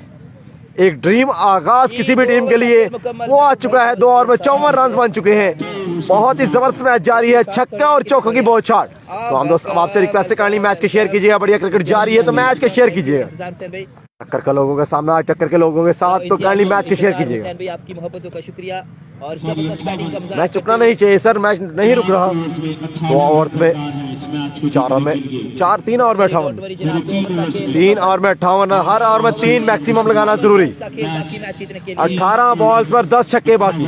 एक ड्रीम आगाज किसी भी टीम के लिए वो आ चुका है। 2 ओवर में 54 रन बन चुके हैं। बहुत ही जबरदस्त मैच जारी है, छक्का और चौकों की बहुत शॉट। तो हम दोस्त अब आपसे रिक्वेस्ट करनी, मैच के शेयर कीजिएगा। बढ़िया क्रिकेट जारी है तो मैच के शेयर कीजिएगा। टक्कर के लोगों के सामना, टक्कर के लोगों के साथ, तो काइंडली मैच के शेयर कीजिएगा। आपकी मोहब्बतों का शुक्रिया और मैच रुकना नहीं चाहिए सर, मैच नहीं रुक रहा। 2 ओवर्स में 3 ओवर में 58, 3 ओवर में 58, हर ओवर में 3 मैक्सिमम लगाना जरूरी। 18 बॉल्स पर 10 छक्के बाकी,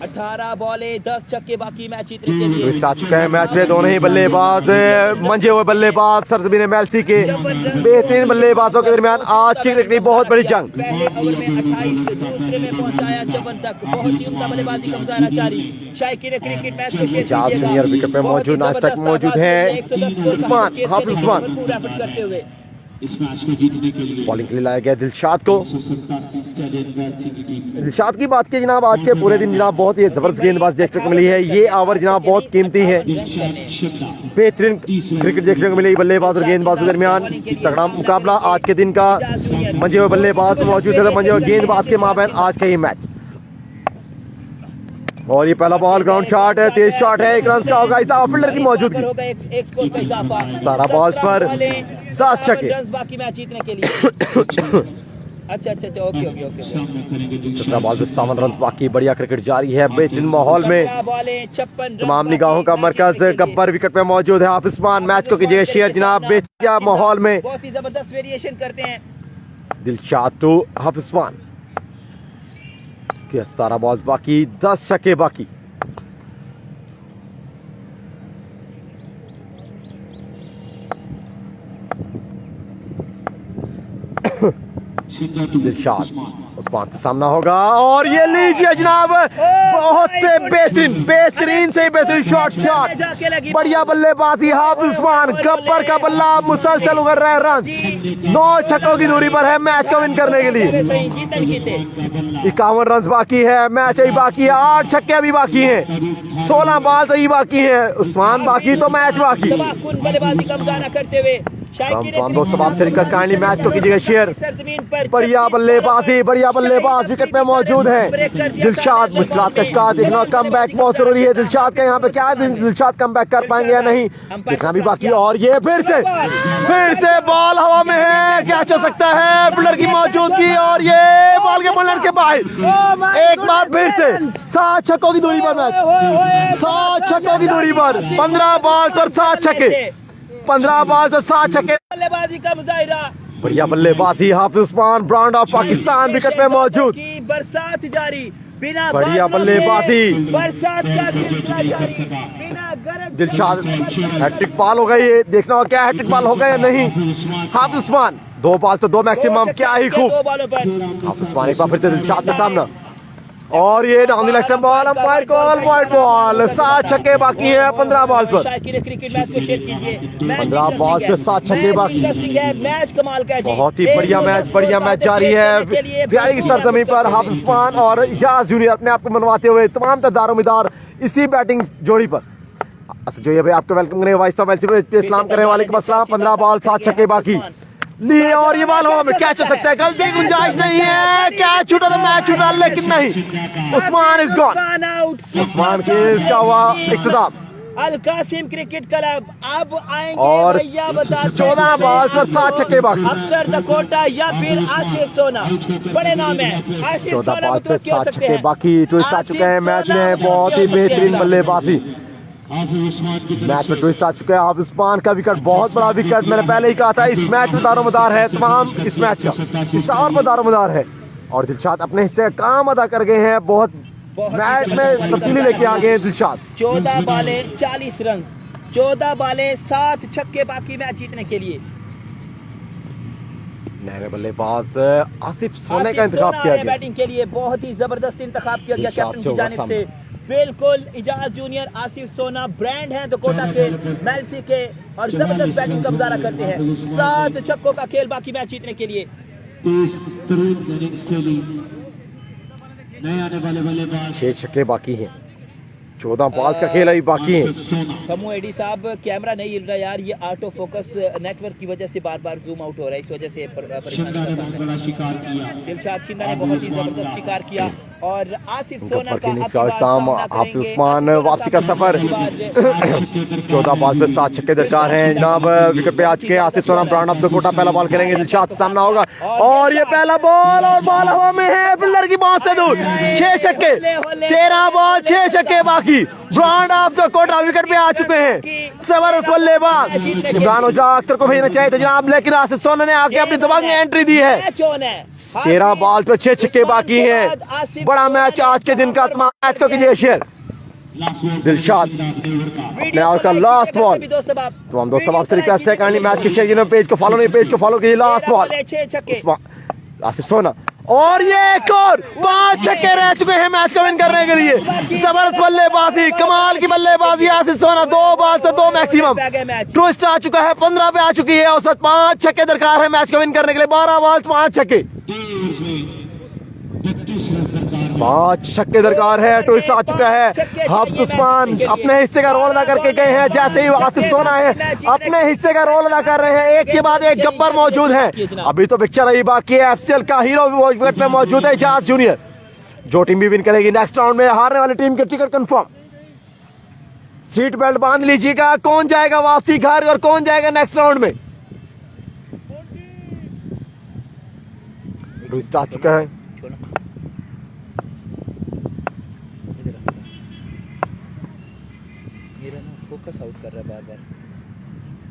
18 बॉलें 10 छक्के बाकी, मैच जीतने के लिए आ चुका है। मैच में दोनों ही बल्लेबाज मंजे हुए बल्लेबाज सरजमीन एमएलसी के बेहतरीन बल्लेबाजों के दरमियान आज आज की क्रिकेट की बहुत बड़ी जंग। पहले ओवर में 28, दूसरे में पहुंचाया 54 तक। बहुत ही उम्दा बल्लेबाजी का मुजाहरा जारी। शायकीन क्रिकेट मैच को शेयर इजाज कीजिएगा। जूनियर विकेट पे बहुत ही मौजूद, आज तक जबरदस्त मौजूद आगाज हैं किया 110 को उस्मान, सामने हाफिज चेस उस्मान। भरपूर एफर्ट करते हुए इस मैच को जीतने के लिए बॉलिंग के लिए लाया गया दिलशाद को। 187 स्टेडियम वैक्सी की टीम को दिलशाद की बात की जनाब, आज के पूरे दिन जनाब बहुत ही जबरदस्त गेंदबाज देखने को मिली है। ये ओवर जनाब बहुत कीमती है, दिलशाद शिमला बेहतरीन क्रिकेट देखने को मिली बल्लेबाज और गेंदबाज के दरमियान तगड़ा मुकाबला आज के दिन का। मंजे हुए बल्लेबाज मौजूद है, मंजे हुए गेंदबाज के माबैन आज का ये मैच। और ये पहला बॉल ग्राउंड शॉट है, तेज शॉट है, 1 रन का होगा। इस फील्डर की मौजूदगी, होगा एक स्कोर का इजाफा। 17 बॉल्स पर 7 छक्के। रन बाकी मैच जीतने के लिए। अच्छा, ओके। सामना करेंगे 17 बॉल पे 57 रन बाकी। बढ़िया क्रिकेट जारी है बेहतरीन माहौल में। 17 बॉलें 56 तमाम निगाहों का मरकज गब्बर विकेट पे मौजूद है। हाफिज उस्मान मैच को कीजिए शेयर जनाब, बेहतरीन माहौल में। बहुत ही जबरदस्त वेरिएशन करते हैं। दिलशाद टू हाफिज उस्मान के 17 बॉल बाकी, 10 छक्के बाकी। शिंदा टू दिलशाद उस्मान से सामना होगा और ये लीजिए जनाब, बहुत से बेहतरीन से बेहतरीन शॉट। बढ़िया बल्लेबाजी हाफिज उस्मान, गब्बर का बल्ला मुसलसल उगर रहा है रन। 9 छक्कों की दूरी पर है मैच को विन करने के लिए। 51 रन बाकी है, मैच अभी बाकी है, 8 छक्के अभी बाकी हैं, 16 बॉल अभी बाकी हैं। उस्मान बाकी तो मैच बाकी। तबाहकुन बल्लेबाजी का मुजाहरा करते हुए तमाम दोस्तों आपसे रिक्वेस्ट काइंडली मैच को कीजिएगा शेयर। बढ़िया बल्लेबाजी, बढ़िया बल्लेबाज विकेट पे मौजूद है। दिलशाद मुश्किलात का शिकार, देखना कम बैक बहुत जरूरी है दिलशाद का। यहाँ पे क्या है, दिलशाद कम बैक कर पाएंगे या नहीं देखना भी बाकी। और ये फिर से बॉल हवा में है, कैच हो सकता है फील्डर की मौजूदगी। और ये बॉल के बॉलर के बाहर एक बार फिर से 7 छक्कों की दूरी पर मैच, 7 छक्कों की दूरी पर 15 बॉल पर 7 छक्के, 15 बॉल पर 7 छक्के। बल्लेबाजी का मुजाहिरा। बढ़िया बल्लेबाजी Hafiz Usman, brand of Pakistan wicket पे मौजूद। की बरसात जारी, बिना बढ़िया बादलों के बल्लेबाजी। बरसात का सिलसिला जारी, बिना गरज दिलशाद हैट्रिक बॉल हो गई है, देखना होगा क्या हैट्रिक बॉल होगा या नहीं। हाफिज उस्मान 2 बॉल तो 2 मैक्सिमम, क्या ही खूब। 2 बॉलों पर हाफिज उस्मान एक बार फिर से दिलशाद से सामना। और ये down the left ball, umpire call, wide ball. 7 छक्के बाकी हैं 15 बॉल पर। शायकीन क्रिकेट मैच को शेयर कीजिए। 15 बॉल पे 7 छक्के बाकी। इंटरेस्टिंग है, मैच कमाल का है जी। बहुत ही बढ़िया मैच जारी है प्यारी की सरजमी पर। हाफिज उस्मान और इजाज जूनियर अपने आप को मनवाते हुए तमाम दारोमदार इसी बैटिंग जोड़ी पर। जो ये भाई आपको वेलकम करेंगे वाइस ऑफ पे इस्लाम करने वाले के मसला। 15 बॉल 7 छक्के बाकी लिए। और ये बॉल हवा में कैच हो सकता है, गलती की गुंजाइश नहीं है। कैच छूटा तो मैच छूटा, लेकिन नहीं, उस्मान इज गॉन। उस्मान के इसका हुआ इख्तिताम। अल कासिम क्रिकेट क्लब अब आएंगे और भैया बता 14 बॉल पर 7 छक्के बाकी। अख्तर दकोटा या फिर आसिफ सोना, बड़े नाम है। आसिफ 14 सोना बॉल पे 7 छक्के हैं। बाकी। ट्विस्ट आ चुके हैं मैच में, बहुत ही बेहतरीन बल्लेबाजी। हाफिज उस्मान की मैच में ट्विस्ट आ चुका है। हाफिज उस्मान का विकेट बहुत बड़ा विकेट, मैंने पहले ही कहा था इस मैच में दारोमदार है तमाम, इस मैच का इस ओवर में दारोमदार है। और दिलशाद अपने हिस्से का काम अदा कर गए हैं, बहुत मैच में तब्दीली लेके आ गए हैं दिलशाद। 14 बॉलें 40 रन, 14 बॉलें 7 छक्के बाकी मैच जीतने के लिए। नए बल्लेबाज आसिफ सोने का इंतखाब किया गया। बैटिंग के लिए बहुत ही जबरदस्त इंतखाब किया गया दिलशाद कैप्टन से की होगा जानिब से। बिल्कुल इजाज जूनियर, आसिफ सोना ब्रांड हैं दकोटा के, मेलसी के, और जबरदस्त बैटिंग का मुजाहरा करते हैं। 7 छक्कों का खेल बाकी मैच जीतने के लिए। तेज तरीन इनिंग्स के लिए नए आने वाले बल्लेबाज 6 छक्के बाकी हैं, 14 बॉल्स का खेल अभी बाकी है। सोना कमो एडी साहब कैमरा नहीं हिल रहा यार, ये ऑटो फोकस नेटवर्क की वजह से बार बार जूम आउट हो रहा है, इस वजह से परेशानी शिंदा का ने सामना बहुत बड़ा शिकार किया। दिलशाद शिंदा ने बहुत ही जबरदस्त शिकार किया। और आसिफ सोना गब्बर का के इनिंग्स अब का बार काम, सामना हाफिज करेंगे। उस्मान वापसी का सफर। 14 बॉल पे 7 छक्के दरकार हैं जनाब, विकेट पे आ चुके हैं। आसिफ सोना ब्रांड ऑफ दकोटा पहला बॉल करेंगे, दिलशाद से सामना होगा। और ये पहला बॉल, और बॉल हवा में है, फील्डर की बात से दूर। 6 छक्के, 13 बॉल 6 छक्के बाकी। ब्रांड ऑफ दकोटा विकेट पे आ चुके हैं, जबरदस्त बल्लेबाज। इमरान उजला अख्तर को भेजना चाहिए था जनाब, लेकिन आसिफ सोना ने आके अपनी दबंग एंट्री दी है। 13 बॉल पे 6 छक्के बाकी हैं। बड़ा मैच आज के दिन का, तमाम मैच को कीजिए शेयर। दिलशाद अपने आउट का लास्ट बॉल। तो हम दोस्तों आपसे रिक्वेस्ट है काइंडली मैच के शेयर पेज को फॉलो नहीं, पेज को फॉलो कीजिए। लास्ट बॉल आसिफ सोना, और ये एक और 5 छक्के रह चुके हैं मैच को विन करने के लिए। जबरदस्त बल्लेबाजी, कमाल की बल्लेबाजी आसिफ सोना। 2 बॉल से 2 मैक्सिमम, ट्विस्ट आ चुका है, 15 पे आ चुकी है औसत। 5 छक्के दरकार है मैच को विन करने के लिए। 12 बॉल 5 छक्के, 5 छक्के दरकार है। ट्विस्ट आ चुका है। हाफिज उस्मान अपने हिस्से का रोल अदा करके गए हैं। जैसे ही आसिफ सोना है अपने हिस्से का रोल अदा कर रहे हैं। एक के बाद एक गब्बर मौजूद है। अभी तो पिक्चर रही बाकी है। एफसीएल का हीरो विकेट पे मौजूद है इजाज जूनियर। जो टीम भी विन करेगी नेक्स्ट राउंड में, हारने वाली टीम के टिकट कंफर्म। सीट बेल्ट बांध लीजिएगा। कौन जाएगा वापसी घर और कौन जाएगा नेक्स्ट राउंड में। ट्विस्ट आ चुका है। फोकस आउट कर रहा है बार-बार,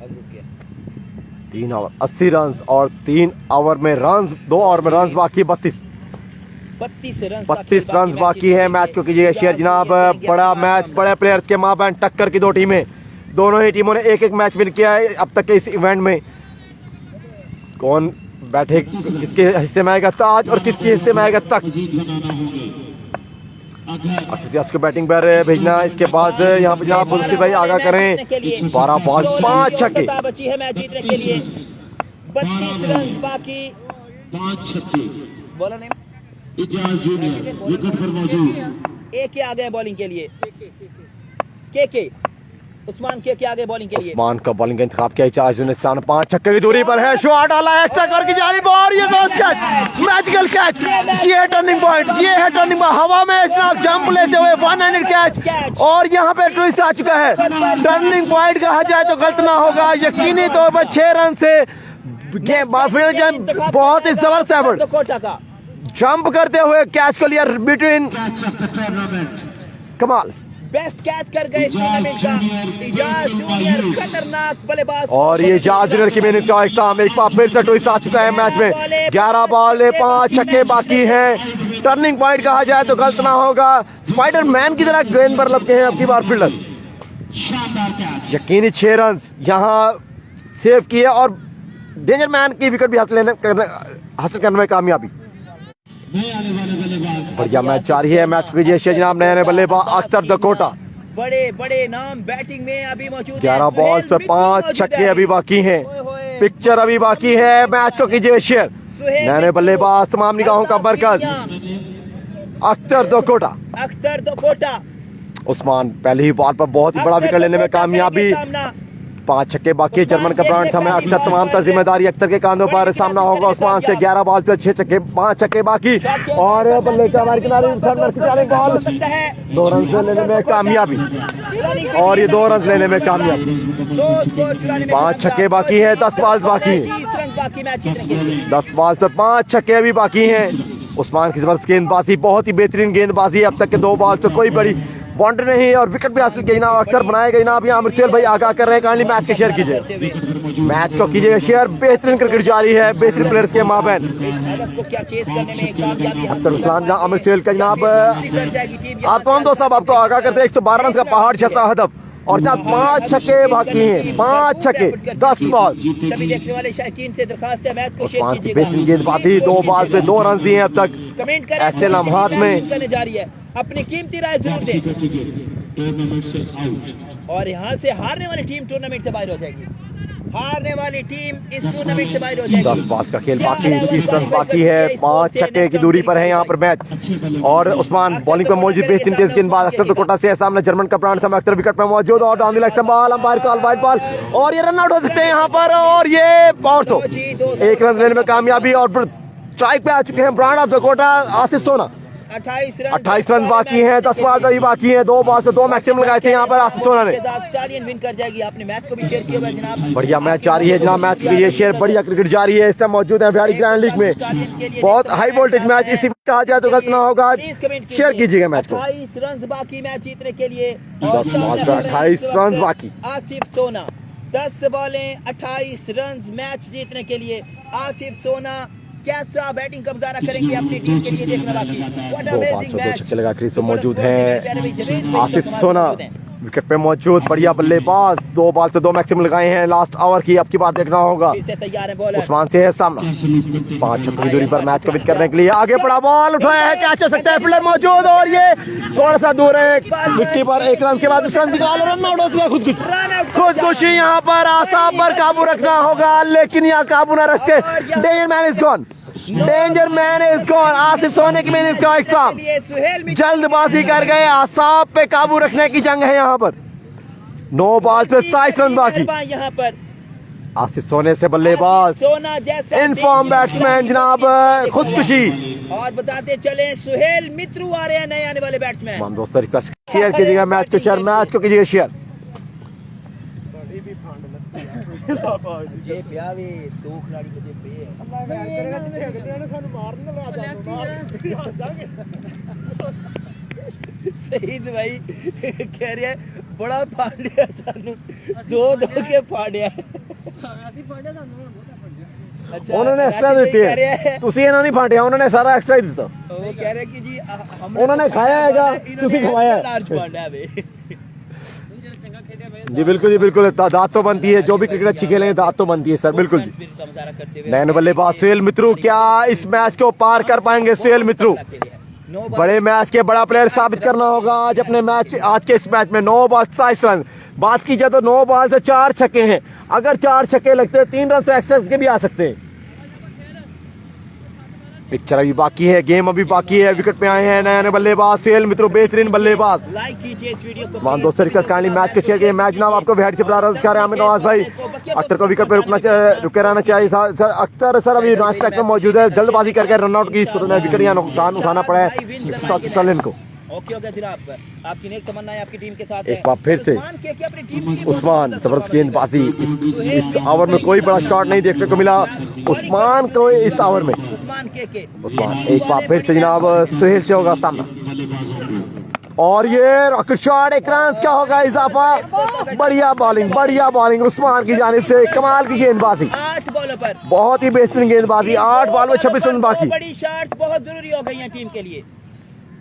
अब रुक गया। 3 ओवर 80 रन और 3 ओवर में रन, 2 ओवर में रन बाकी 32 रन बाकी है। मैच को कीजिए शेयर जनाब। बड़ा मैच, बड़े प्लेयर्स के माबैन टक्कर की 2 टीमें। दोनों ही टीमों ने एक मैच विन किया है अब तक के इस इवेंट में। कौन बैठे, किसके हिस्से में आएगा ताज और किसके हिस्से में आएगा तक। अक्षर को बैटिंग पर भेजना। इसके बाद यहाँ पे जनाब मुंशी भाई आगा करें। 12 बॉल 5 छक्के बची है मैच जीतने के लिए। 32 रन बाकी, 5 छक्के। बोला नहीं, इजाज जूनियर विकेट पर मौजूद। एक के आ गए बॉलिंग के लिए। के उस्मान के आ गए बॉलिंग के लिए। उस्मान का बॉलिंग का इंतखाब किया इजाज ने। 5 छक्के की दूरी पर है। शॉट डाला एक्स्ट्रा कर की जानी बॉल। ये तो कैच, मैजिकल कैच। ये है टर्निंग पॉइंट, ये है टर्निंग पॉइंट। हवा में जनाब जंप लेते हुए 100 कैच। और यहाँ पे ट्विस्ट आ चुका है। टर्निंग पॉइंट कहा जाए तो गलत ना होगा। यकीनी तौर पर 6 रन से बहुत ही जबरदस्त एफर्ट, जंप करते हुए कैच को लिया बिटवीन। कमाल, बेस्ट कैच कर गए टूर्नामेंट का इजाज जूनियर। खतरनाक बल्लेबाज। और ये इजाज जूनियर की इनिंग्स का इख्तिताम। एक बार फिर से ट्विस्ट आ चुका है मैच में। 11 बॉल 5 छक्के बाकी हैं। टर्निंग पॉइंट कहा जाए तो गलत ना होगा। स्पाइडरमैन की तरह गेंद पर लपके हैं अब की बार फील्डर। यकीनी 6 रन यहाँ सेव किए और डेंजर मैन की विकेट भी हासिल करने में कामयाबी। बढ़िया मैच जारी है। मैच कीजिए शेर जनाब। नए बल्लेबाज अख्तर दकोटा। बड़े नाम बैटिंग में अभी मौजूद। 11 बॉल पे 5 छक्के अभी बाकी हैं। पिक्चर अभी बाकी है। मैच को कीजिए शेयर। नए बल्लेबाज तमाम निगाहों का मरकज अख्तर दकोटा। उस्मान पहली ही बॉल पर बहुत ही बड़ा विकेट लेने में कामयाबी। 5 छक्के बाकी। जर्मन का ब्रांड समय अख्तर, तमाम तर जिम्मेदारी अख्तर के कांधों पर। सामना होगा उस्मान से। 11 बॉल पे 6 छक्के, 5 छक्के बाकी। और बल्ले का हमारे किनारे बॉल 2 रन से लेने में कामयाबी। और ये 2 रन लेने में कामयाबी। 5 छक्के बाकी है। 10 बॉल बाकी है। 10 बॉल से 5 छक्के अभी बाकी हैं। उस्मान की जबरदस्त गेंदबाजी, बहुत ही बेहतरीन गेंदबाजी। अब तक के 2 बॉल से कोई बड़ी बाउंड्री नहीं और विकेट भी हासिल की ना। अख्तर बनाए गए ना। अभी अमृतसेल भाई आगाह कर रहे हैं। काइंडली मैच के शेयर कीजिए। मैच को कीजिए शेयर। बेहतरीन क्रिकेट जारी है बेहतरीन प्लेयर्स के माबैन। अख्तर उस्मान अमृतसेल का जनाब। आप कौन दोस्त साहब आपको आगाह करते हैं। 112 रन का पहाड़ जैसा हदफ और जनाब 5 छक्के बाकी हैं। 5 छक्के 10 बॉल। सभी देखने वाले शायकीन से दरखास्त है मैच को शेयर उस्मान की कीजिएगा। बेहतरीन गेंदबाजी। 2 बॉल पे 2 रन दिए हैं अब तक। कमेंट करें। ऐसे लम्हात में करने जा रही है। अपनी कीमती राय जरूर दें। टूर्नामेंट से आउट। और यहाँ से हारने वाली टीम टूर्नामेंट से बाहर हो जाएगी। हारने वाली टीम इस टूर्नामेंट से बाहर हो जाएगी। 10 बॉल का खेल बाकी। 30 रन बाकी है। 5 छक्के की दूरी पर है यहाँ पर मैच। और उस्मान बॉलिंग पर मौजूद बेहतरीन तेज गेंदबाज अख्तर दकोटा से सामने जर्मन का प्राण था। अख्तर विकेट पर मौजूद और down the leg ball, umpire call wide ball और ये रन आउट हो सकते हैं यहाँ पर। और ये आउट हो। 1 रन लेने में कामयाबी और स्ट्राइक पे आ चुके हैं ब्रांड ऑफ दकोटा आसिफ सोना। 28 रन बाकी हैं। 10 बॉल अभी बाकी हैं। 2 बॉल से 2 मैक्सिमम लगाए थे यहाँ पर आसिफ सोना ने। स्टालियन विन कर जाएगी। आपने मैच को भी शेयर किया जनाब। बढ़िया मैच जारी है जनाब। मैच के लिए शेयर। बढ़िया क्रिकेट जारी है। इस टाइम मौजूद है बिहारी ग्रैंड लीग में। बहुत हाई वोल्टेज मैच। इसी कहा जाए तो गलत ना होगा। शेयर कीजिएगा मैच को। 28 रन बाकी मैच जीतने के लिए। 10 बॉल पे 28 रन बाकी। आसिफ सोना 10 बॉलें 28 रन मैच जीतने के लिए। आसिफ सोना कैसा बैटिंग का मुजाहरा करेंगे अपनी टीम के लिए, देखना बाकी। What दो amazing बाल 2 match। छक्के लगा क्रीज पे मौजूद प्यारे हैं भाई जवेद भाई आसिफ तमाम सोना, मौजूद हैं। विकेट पे मौजूद, बढ़िया बल्लेबाज, 2 बाल पे 2 मैक्सिमम लगाए हैं लास्ट ओवर की। अब की बात देखना होगा, फिर से तैयार है बॉलर। उस्मान से है सामना, 5 छक्कों की दूरी पर मैच को विकेट करने के लिए आगे पड़ा, बॉल उठाया है, कैच हो सकता है, फील्डर मौजूद और ये थोड़ा सा दूर है विकेट पर। 1 रन के बाद उसका निकाल, रन आउट हो गया, खुदकुशी यहाँ पर आसाम पर काबू रखना होगा, लेकिन यहाँ काबू न रख के danger man is gone, danger man is gone. Asif सोने की मैन इसका इस्लाम जल्दबाजी कर गए, आसाम पे काबू रखने की जंग है यहाँ पर। 9 बॉल से 27 रन बाकी। यहाँ पर आसिफ सोने से बल्लेबाज, सोना जैसा इनफॉर्म बैट्समैन जनाब, खुदकुशी। और बताते चले सुहेल मित्रू आ रहे हैं नए आने वाले बैट्समैन। तमाम दोस्तों रिक्वेस्ट शेयर कीजिएगा मैच को, शेयर मैच को कीजिएगा शेयर। ये प्यावे 2 खिलाड़ी को दे शहीद भाई कह रहे हैं बड़ा फाड़िया सानू 2-2 के फाड़िया। अच्छा, उन्होंने एक्स्ट्रा देते हैं, तुसी इन्होंने नहीं फाटिया, उन्होंने सारा एक्स्ट्रा ही दिता। वो कह रहे कि जी उन्होंने खाया हैगा, तुसी खवाया है। जी बिल्कुल जी बिल्कुल, दांत तो बनती है, जो भी क्रिकेट अच्छी खेलेंगे दांत तो बनती है सर, बिल्कुल जी। नए बल्लेबाज सुहेल मित्रू, क्या इस मैच को पार कर पाएंगे सुहेल मित्रू? बड़े मैच के बड़ा प्लेयर साबित करना होगा आज अपने मैच, आज के इस मैच में। 9 बॉल 27 रन, बात की जाए तो 9 बॉल से 4 छक्के हैं, अगर 4 छक्के लगते हैं 3 रन से एक्स्ट्रा के भी आ सकते हैं। पिक्चर अभी बाकी है, गेम अभी बाकी है, विकेट पे आए हैं नए बल्लेबाज सुहेल मित्रू, बेहतरीन बल्लेबाज। लाइक कीजिए इस वीडियो को, तमाम दोस्तों रिक्वेस्ट काइंडली मैच को शेयर कीजिए। मैच जनाब आपको बिहार से बुला रहा है आमिर नवाज भाई, अख्तर को विकेट पे रुके रहना चाहिए था सर। अख्तर सर अभी नॉन स्ट्राइक में मौजूद है, जल्दबाजी करके रनआउट की सूरत में विकेट या नुकसान उठाना पड़ा है सलिन को। ओके हो गया जनाब, आपकी नेक तमन्नाएं आपकी टीम के साथ एक बार फिर से उस्मान, जबरदस्त गेंदबाजी, इस ओवर में कोई बड़ा शॉट नहीं देखने को मिला उस्मान को इस ओवर में। उस्मान एक बार फिर से जनाब सुहेल से होगा सामना, और ये रॉकेट शॉट, 1 रन का होगा इजाफा। बढ़िया बॉलिंग उस्मान की जानिब से, कमाल की गेंदबाजी, 8 बॉलों पर बहुत ही बेहतरीन गेंदबाजी। 8 बॉल में 26 रन बाकी। बड़ी शॉट्स बहुत जरूरी हो गई हैं टीम के लिए।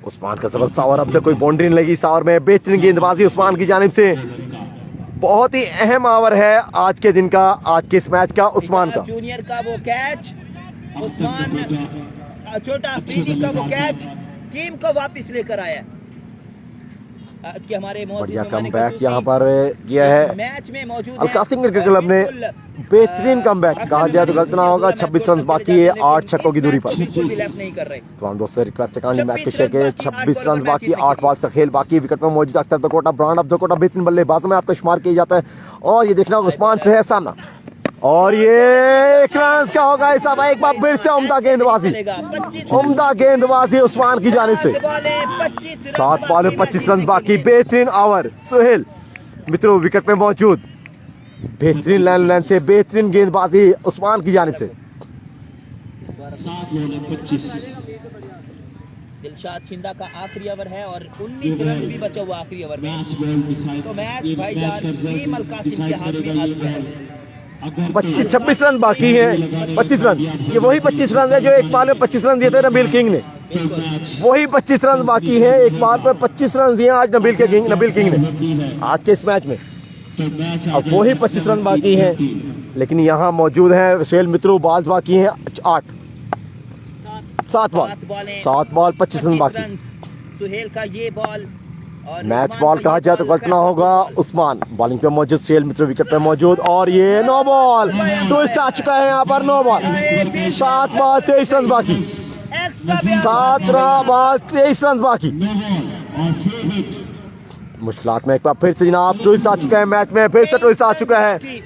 उस्मान का जबरदस्त ओवर, अब तक कोई बाउंड्री नहीं लगी इस ओवर में, बेहतरीन गेंदबाजी उस्मान की जानिब से। बहुत ही अहम ओवर है आज के दिन का, आज के इस मैच का उस्मान का। जूनियर का वो कैच, उस्मान छोटा अफरीदी का वो कैच टीम को वापस लेकर आया। आज के हमारे बढ़िया कमबैक यहाँ पर किया है मैच में मौजूद अलकासिंग क्रिकेट क्लब ने, बेहतरीन कमबैक कहा जाए तो गलत ना होगा। 26 रन बाकी है 8 छक्कों की दूरी पर। नहीं कर रहे। तमाम दोस्तों रिक्वेस्ट है मैच को शेयर करें। 26 रन बाकी, 8 बॉल का खेल बाकी। विकेट पर मौजूद अख्तर दकोटा, ब्रांड ऑफ दकोटा बेहतरीन बल्लेबाजों में आपका शुमार किया जाता है, और ये देखना उस्मान से है सामना, और ये 1 रन का होगा हिसाब। एक बार फिर से उम्दा गेंदबाजी उस्मान की जानिब से। 7 बॉल में 25 रन बाकी, बेहतरीन ओवर सुहेल मित्रू विकेट पे मौजूद, बेहतरीन लाइन से बेहतरीन गेंदबाजी उस्मान की जानिब से। 7 बॉल में 25। दिलशाद शिंदा का आखिरी ओवर है और 19 रन भी बचा हुआ आखिरी ओवर में। तो मैच भाईजान टीम अलकासिम के हाथ में आ चुका है। 26 रन बाकी है, 25 रन, ये वही 25 रन है जो एक बार में 25 रन दिए थे नबील किंग ने, वही 25 रन बाकी है। एक बार पर 25 रन दिए आज नबील किंग ने आज के इस मैच में, अब वही 25 रन बाकी है। लेकिन यहाँ मौजूद है सुहेल मित्रू, बॉल्स बाकी हैं 7 बॉल 25 रन बाकी। सुहेल का ये बॉल और मैच बॉल कहा जाए तो गलत ना होगा। उस्मान बॉलिंग पे मौजूद, सुहेल मित्रू विकेट पे मौजूद, और ये 9 बॉल ट्विस्ट आ चुका है यहाँ पर। 9 बॉल 7 बॉल 23 रन बाकी, 7 बॉल 23 रन बाकी। मुश्किलात में एक बार फिर से जनाब ट्विस्ट आ चुका है मैच में, फिर से ट्विस्ट आ चुका है। जी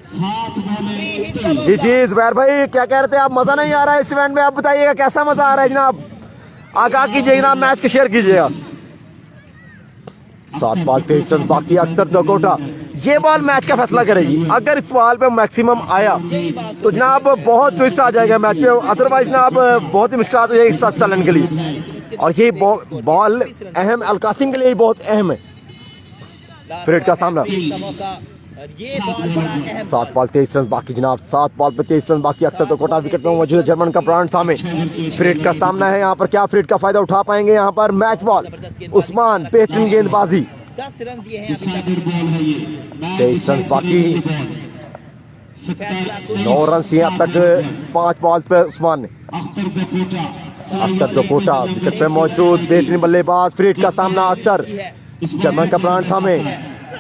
जुबैर भाई क्या कह रहे थे आप? मजा नहीं आ रहा है इस इवेंट में, आप बताइएगा कैसा मजा आ रहा है जनाब, आगाह कीजिए जनाब, मैच को शेयर कीजिएगा। 7 बॉल 23 रन बाकी। अख्तर दकोटा, ये बॉल मैच का फैसला करेगी। अगर इस बॉल पे मैक्सिमम आया तो जनाब बहुत ट्विस्ट आ जाएगा मैच में, अदरवाइज जनाब बहुत ही मुश्किल हो जाएगी एक्स्ट्रा रन के लिए। और ये बॉल अहम, अलकासिम के लिए बहुत अहम है। फ्रेड का सामना, और ये बॉल बड़ा अहम 7 बॉल 23 रन बाकी जनाब, 7 बॉल पे 23 रन बाकी। अख्तर कोटा विकेट पे मौजूद है, जर्मन का ब्रांड सामने। फ्रीड का सामना है यहाँ पर, क्या फ्रीड का फायदा उठा पाएंगे यहाँ पर? मैच बॉल उस्मान, बेहतरीन गेंदबाजी। 10 रन दिए हैं अभी तक। 23 रन बाकी, 9 रन दिए अब तक 5 बॉल पे उस्मान ने। अख्तर कोटा विकेट पे मौजूद, बेहतरीन बल्लेबाज। फ्रीड का सामना, अख्तर जर्मन का ब्रांड सामने,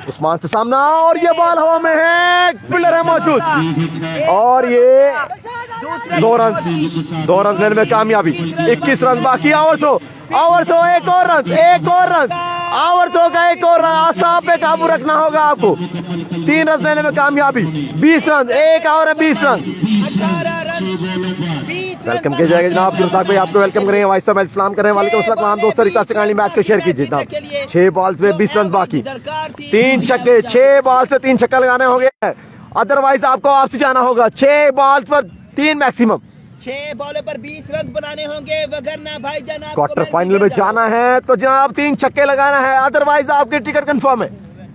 उस्मान से सामना और ये बॉल हवा में है, फील्डर है मौजूद और ये 2 रन लेने में कामयाबी। 21 रन बाकी। ओवर थ्रो, एक और रन, ओवर थ्रो का एक और रन। आसाब पे काबू रखना होगा आपको। 3 रन लेने में कामयाबी। 20 रन, एक ओवर है 20 रन। वेलकम किया जाएगा जनाब। गुरताक भाई आपको वेलकम करेंगे, वाइस साहब सलाम करें। वालेकुम अस्सलाम तमाम दोस्तों, रिक्वेस्ट काइंडली मैच को शेयर कीजिए जनाब। 6 बॉल पे 20 रन बाकी, 3 छक्के। 6 बॉल पे 3 छक्का लगाने होंगे, अदरवाइज आपको आपसे जाना होगा। 6 बॉल पर 3 मैक्सिमम, 6 बॉलों पर 20 रन बनाने होंगे, वगरना भाईजान आपको क्वार्टर फाइनल में जाना है तो जनाब 3 छक्के लगाना है, अदरवाइज आपकी टिकट कंफर्म है।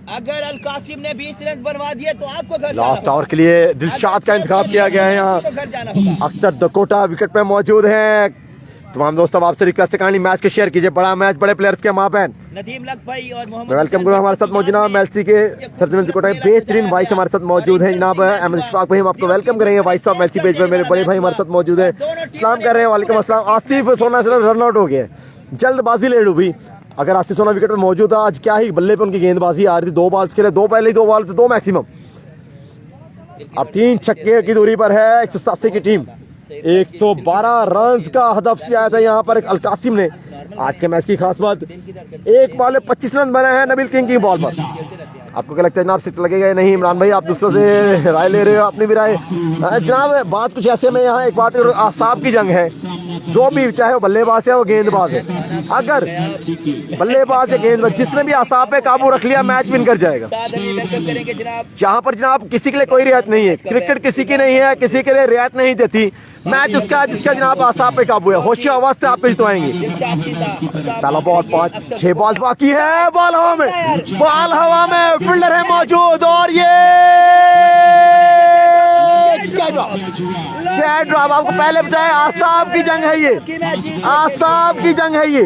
अगर अल कासिम ने 20 रन बनवा दिए तो आपको घर लास्ट ओवर के लिए दिलशाद का इंतखाब किया गया है यहाँ। घर जाना होगा। अख्तर कोटा विकेट पे मौजूद है। तमाम दोस्तों आपसे रिक्वेस्ट है काइंडली मैच को शेयर कीजिए। बड़ा मैच, बड़े प्लेयर्स के माबैन। नदीम लक भाई और मोहम्मद वेलकम करूँ हमारे साथ मौजूद जनाब मेलसी के सरजमीन कोटा के बेहतरीन भाई हमारे साथ मौजूद है जनाब अहमद इशफाक भाई। हम आपको वेलकम करेंगे। भाई साहब मेलसी पेज पर मेरे बड़े भाई हमारे साथ मौजूद है, सलाम कर रहे हैं। वालेकुम अस्सलाम। आसिफ सोना से रन आउट हो गए, जल्दबाजी ले डूबी। अगर आसिफ सोना विकेट पर मौजूद था, आज क्या ही बल्ले पे उनकी गेंदबाजी आ रही थी। 2 बॉल्स के लिए 2 पहले 2 बॉल से 2 मैक्सिमम। अब 3 छक्के की दूरी पर है 187 की टीम। 112 रन का हदफ से आया था यहाँ पर अल कासिम ने। आज के मैच की खास बात, 1 बॉल में 25 रन बने हैं नबील किंग की बॉल पर। आपको क्या लगता है जनाब, सिक्स लगेगा या नहीं? इमरान भाई आप दूसरों से राय ले रहे हो, अपनी भी राय जनाब। बात कुछ ऐसे में यहाँ एक बात, आसाब की जंग है। जो भी चाहे वो बल्लेबाज है वो गेंदबाज है, अगर बल्लेबाज है गेंदबाज, जिसने भी आसाब पे काबू रख लिया मैच विन कर जाएगा। यहाँ पर जनाब किसी के लिए कोई रियायत नहीं है, क्रिकेट किसी की नहीं है, किसी के लिए रियायत नहीं देती। मैच उसका जिसका जनाब आसाब पे काबू है, होशी आवाज से आप पे जितवाएंगे। पहला बॉल 6 बॉल बाकी है, बॉल हवा में, फील्डर है मौजूद और ये क्या ड्रॉप। आपको पहले बताया आसाब की जंग है, ये आसाब की जंग है। ये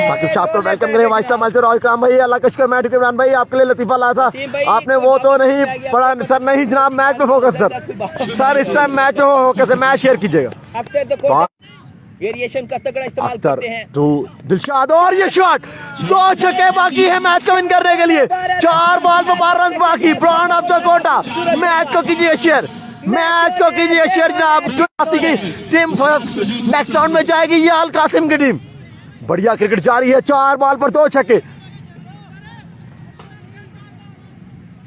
साकिब साहब को वेलकम करें। वाइस साहब रोहित इकराम भाई, अल्लाह कशकर मैट इमरान भाई आपके लिए लतीफा लाया था आपने, वो तो नहीं पढ़ा सर। नहीं जनाब, मैच में फोकस सर इस टाइम मैच में फोकस है, मैच शेयर कीजिएगा। वेरिएशन का तगड़ा इस्तेमाल करते हैं। तो दिलशाद और ये शॉट, 2 छक्के बाकी है मैच को विन करने के लिए। 4 बॉल पर 12 रन बाकी। Brand of the Kota, match को कीजिए शेयर, मैच को कीजिए शेयर जनाब। की टीम नेक्स्ट राउंड में जाएगी, ये अल कासिम की टीम। बढ़िया क्रिकेट जारी है। 4 बॉल पर 2 छक्के,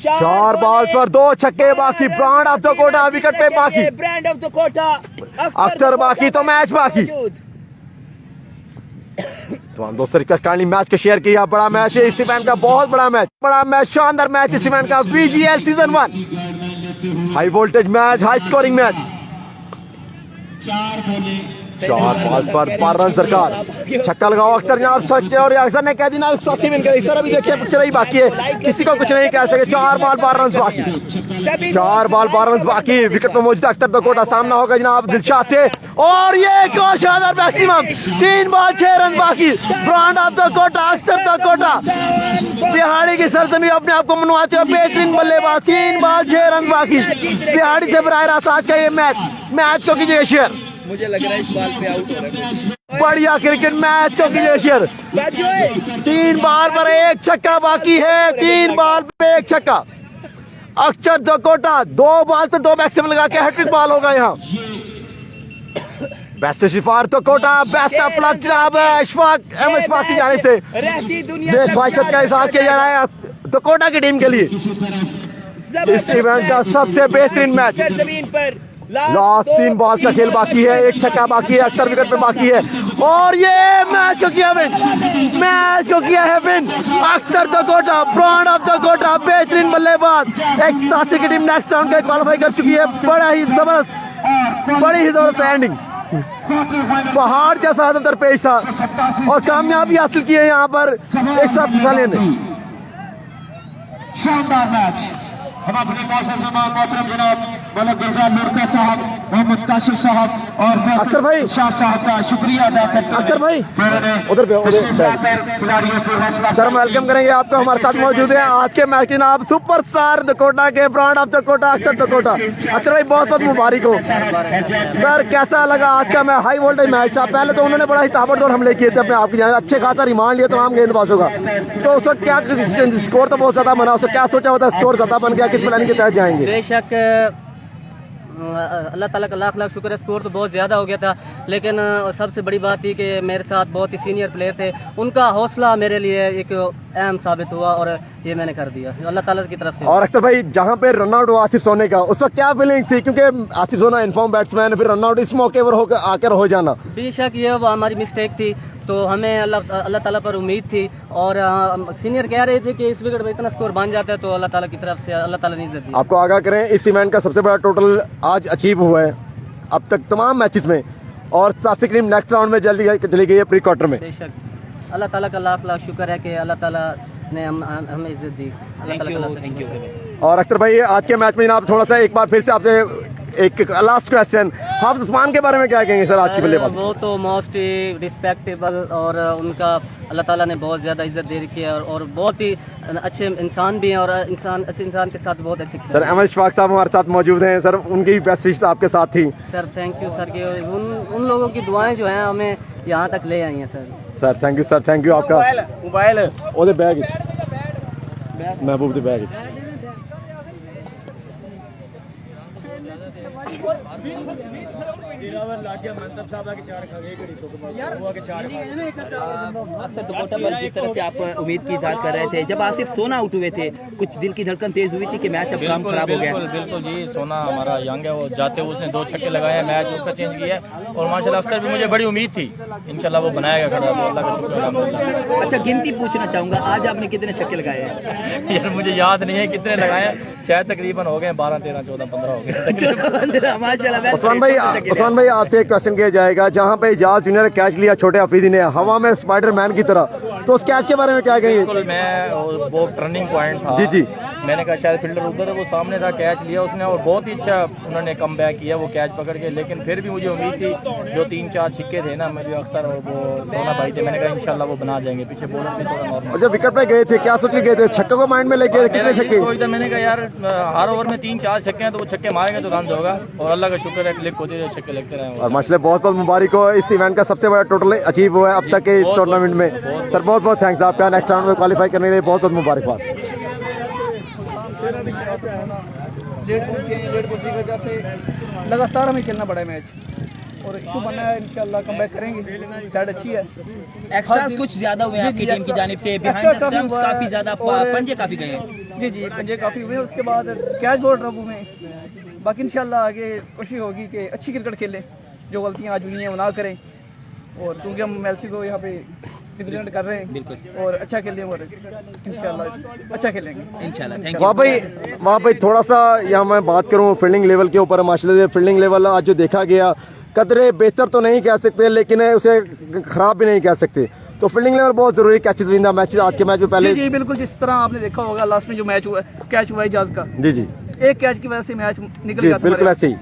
4 बॉल पर 2 छक्के बाकी। Brand of the Kota wicket पे बाकी, brand of the Kota Akhtar बाकी तो मैच बाकी। तो हम दोस्तों रिक्वेस्ट काइंडली मैच को शेयर किया। बड़ा मैच है इस इवेंट का, बहुत बड़ा मैच, शानदार मैच इस इवेंट का। VGL season 1 high voltage match, high scoring match. 4 ball पर 12 रन सरकार। छक्का लगाओ अख्तर जनाब, सच्चे और अक्सर ने कह दी ना 80 विन करे। सर अभी देखिए पिक्चर ही बाकी है, किसी को कुछ नहीं कह सके। 4 बॉल 12 रन बाकी, 4 बॉल 12 रन बाकी। विकेट पर मौजूद अख्तर द कोटा, सामना होगा जनाब दिलशाद से और ये एक और शानदार मैक्सिमम। 3 बॉल 6 रन बाकी। Brand of the Kota, Akhtar the Kota, Bihari की सरजमी अपने आप को मनवाते हो, बेहतरीन बल्लेबाज। 3 बॉल 6 रन बाकी। बिहाड़ी से बराह रास्त आज का ये मैच को कीजिएगा शेयर। मुझे लग रहा है इस बॉल पे आउट हो रहा है। बढ़िया क्रिकेट मैच को कीजिए शेयर। 3 बॉल पर 1 छक्का बाकी है, 3 बॉल पे 1 छक्का। अख्तर द कोटा 2 बॉल तो 2 मैक्सिमम लगा के हैट्रिक बॉल होगा यहाँ। बेस्ट शिफार तो कोटा, बेस्ट ऑफ लक जनाब इशफाक अहमद इशफाक की जानिब से ख्वाहिशत का इजहार किया जा रहा है द कोटा की टीम के लिए। इस इवेंट का सबसे बेहतरीन मैच। जमीन पर लास्ट 3 बॉल का खेल बाकी है, 1 छक्का बाकी है, अख्तर विकेट पे बाकी है और ये मैच को किया विन, मैच को किया है win Akhtar the Kota, brand of the Kota, बेहतरीन बल्लेबाज। 187 की टीम नेक्स्ट राउंड के क्वालिफाई कर चुकी है। बड़ी ही जबरदस्त एंडिंग, पहाड़ जैसा दरपेश था और कामयाबी हासिल की है यहाँ पर 147 ने। शानदार मैच। हम अपने कौशल मोहतरम जनाब मलक गुलजार लुड़का साहब, मोहम्मद काशिफ साहब और अख्तर भाई। शाह साहब का शुक्रिया अदा करते हैं। अख्तर भाई, उन्होंने उधर पे, उधर तशरीफ लाकर खिलाड़ियों को हौसला सर वेलकम करेंगे आपको। हमारे साथ मौजूद है आज के मैच के नाम सुपरस्टार दकोटा के ब्रांड ऑफ दकोटा अख्तर दकोटा। अख्तर भाई बहुत बहुत मुबारक हो सर। कैसा लगा आज का मैं हाई वोल्टेज मैच था? पहले तो उन्होंने बड़ा ही ताबड़तोड़ हमले किए थे अपने आपकी जाने, अच्छे खासा रिमांड लिया तमाम गेंदबाजों का। तो उस वक्त क्या स्कोर तो बहुत ज्यादा बना, उसको क्या सोचा होता है स्कोर ज्यादा बन गया, किस प्लानिंग के तहत जाएंगे? बेशक अल्लाह ताला का लाख लाख शुक्र है, स्कोर तो बहुत ज़्यादा हो गया था, लेकिन सबसे बड़ी बात थी कि मेरे साथ बहुत ही सीनियर प्लेयर थे, उनका हौसला मेरे लिए एक अहम साबित हुआ और ये मैंने कर दिया अल्लाह ताला की तरफ से। और अख्तर भाई जहां पे रन आउट हुआ आसिफ सोने का, उस वक्त क्या फीलिंग थी? क्योंकि आसिफ सोना इन्फॉर्म बैट्समैन, फिर रन आउट इस मौके पर होकर आकर हो जाना। बेशक ये वो हमारी मिस्टेक थी, तो हमें अल्लाह ताला पर उम्मीद थी और सीनियर कह रहे थे कि इस विकेट में इतना स्कोर बन जाता है, तो अल्लाह ताला की तरफ से अल्लाह ताला ने इज्जत दी। आपको आगाह करें, इस इवेंट का सबसे बड़ा टोटल आज अचीव हुआ है अब तक तमाम मैचेस में, और सासिक टीम नेक्स्ट राउंड में चली गई है प्री क्वार्टर में। बेशक अल्लाह ताला का लाख लाख शुक्र है कि अल्लाह ताला ने हमें इज्जत दी। Thank you. और अख्तर भाई आज के मैच में आप थोड़ा सा एक बार फिर से आपसे एक लास्ट क्वेश्चन, हाफिज उस्मान के बारे में क्या कहेंगे सर आज की बल्लेबाजी? वो तो मोस्ट रिस्पेक्टेबल और उनका अल्लाह ताला ने बहुत ज़्यादा इज्जत दे रखी है और बहुत ही अच्छे इंसान भी हैं और अच्छे इंसान के साथ बहुत अच्छे। सर अहमद शफाक साहब हमारे साथ मौजूद हैं सर, उनकी भी बेस्ट विश आपके साथ थी। सर थैंक यू सर, कि उन लोगों की दुआएं जो हैं हमें यहाँ तक ले आई हैं sir. Sir thank you sir, thank you आपका। मोबाइल ओदे बैग महबूब दे बैग जिस तरह से आप उम्मीद की इज़हार कर रहे थे, जब आसिफ सोना आउट हुए थे, कुछ दिल की धड़कन तेज हुई थी कि मैच अब काम खराब हो गया? बिल्कुल जी, सोना हमारा यंग है, वो जाते हुए उसने 2 छक्के लगाए हैं, मैच उसका चेंज किया है और माशाल्लाह अख्तर भी मुझे बड़ी उम्मीद थी इंशाल्लाह वो बनाएगा खड़ा, तो अल्लाह का शुक्र अल्हम्दुलिल्लाह। अच्छा गिनती पूछना चाहूँगा, आज आपने कितने छक्के लगाए हैं? यार मुझे याद नहीं है कितने लगाए हैं, शायद तकरीबन हो गए 12, 13, 14, 15 हो गए। उस्मान भाई आपसे एक क्वेश्चन किया जाएगा, जहाँ पे इजाज जूनियर ने कैच लिया छोटे अफरीदी ने हवा में स्पाइडरमैन की तरह, तो उस कैच के बारे में क्या कहेंगे? बिल्कुल, मैं वो टर्निंग पॉइंट था जी मैंने कहा शायद फील्डर उधर है, वो सामने था, कैच लिया उसने और बहुत ही अच्छा उन्होंने कम बैक किया वो कैच पकड़ के, लेकिन फिर भी मुझे उम्मीद थी, जो 3-4 छिक्के थे ना मेरे अख्तर और वो सोना भाई थे, मैंने कहा इंशाल्लाह वो बना जाएंगे, पीछे बॉलर भी थोड़ा नॉर्मल। जब विकेट पे गए थे क्या सोच के गए थे? छक्के को माइंड में लेके कितने छक्के? मैंने कहा यार हर ओवर में 3-4 छक्के हैं, तो वो छक्के मारेंगे तो रन होगा और अल्लाह का शुक्र है क्लिक होते रहे, छक्के लगते रहे। और माशाल्लाह बहुत बहुत मुबारक हो, इस इवेंट का सबसे बड़ा टोटल अचीव हुआ है अब तक के इस टूर्नामेंट में। सर बहुत बहुत थैंक्स आपका, नेक्स्ट राउंड में क्वालिफाई करने के लिए बहुत बहुत मुबारकबाद। लगातार हमें खेलना पड़ा है मैच और इशू बना है, इंशाल्लाह कमबैक करेंगे, साइड अच्छी है। एक्स्ट्रास कुछ ज्यादा हुए हैं आपकी टीम की जानिब से, बिहाइंड द स्टंप्स काफी ज्यादा पंजे काफी गए हैं। जी पंजे काफी हुए, उसके बाद कैच बॉल ड्रॉप हुए, बाकी इंशाल्लाह आगे कोशिश होगी कि अच्छी क्रिकेट खेलें, जो गलतियां आज हुई हैं वो ना करें, और क्योंकि हम मेलसी को यहाँ पे रिप्रेजेंट कर रहे हैं बिल्कुल और अच्छा खेलें और इंशाल्लाह अच्छा खेलेंगे इंशाल्लाह। थैंक वहाँ भाई थोड़ा सा यहाँ मैं बात करूँ फील्डिंग लेवल के ऊपर, माशाल्लाह से फील्डिंग लेवल आज जो देखा गया कदरे बेहतर तो नहीं कह सकते, लेकिन उसे खराब भी नहीं कह सकते, तो फील्डिंग लेवल बहुत जरूरी। कैचेस विन द मैचेस आज के मैच में पहले जी बिल्कुल, जिस तरह आपने देखा होगा लास्ट में जो मैच हुआ कैच हुआ है इजाज का, जी एक कैच की वजह से मैच निकल जी गया, बिल्कुल ऐसे ही।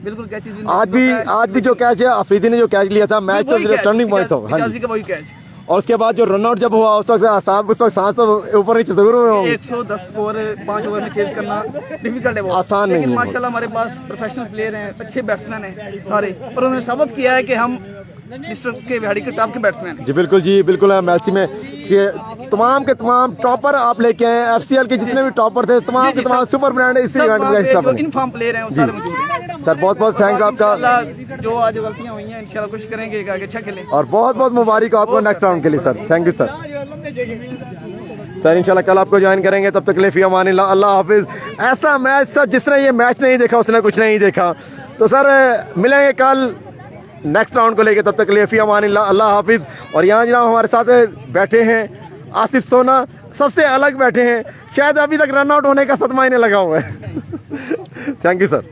बिल्कुल कैचेस आज भी जो कैच है अफरीदी ने जो कैच लिया था, मैच तो टर्निंग पॉइंट था। हाँ जी, का वही कैच, और उसके बाद जो रन आउट जब हुआ उस वक्त साहब उस वक्त सांस तो ऊपर नीचे जरूर हुए होंगे। 110 स्कोर 5 ओवर में चेज करना डिफिकल्ट है, वो आसान नहीं लेकिन है। माशाल्लाह हमारे पास प्रोफेशनल प्लेयर हैं, अच्छे बैट्समैन हैं सारे, और उन्होंने साबित किया है कि हम डिस्ट्रिक्ट के बिहाड़ी के टॉप के बैट्समैन हैं। जी बिल्कुल है मैलसी में तमाम के तमाम टॉपर आप लेके आए, FCL के जितने भी टॉपर थे तमाम के तमाम सुपर ब्रांड इस इवेंट में हिस्सा बने। इनफॉर्म प्लेयर हैं वो सारे मौजूद हैं। सर बहुत बहुत थैंक्स आपका, जो आज गलतियां हुई हैं इंशाल्लाह कोशिश करेंगे कि आगे अच्छा खेलें, और बहुत बहुत मुबारक आपको नेक्स्ट राउंड के लिए sir. Thank you sir. Sir इंशाल्लाह कल आपको ज्वाइन करेंगे, तब तक के लिए फी अमानिल्लाह, अल्लाह हाफिज। ऐसा मैच सर जिसने ये मैच नहीं देखा उसने कुछ नहीं देखा, तो सर मिलेंगे कल नेक्स्ट राउंड को लेके, तब तक के लिए फी अमानिल्लाह, अल्लाह हाफिज। और यहाँ जनाब हमारे साथ बैठे हैं आसिफ सोना, सबसे अलग बैठे हैं, शायद अभी तक रन आउट होने का सदमा इन्हें लगा हुआ है। Thank you sir.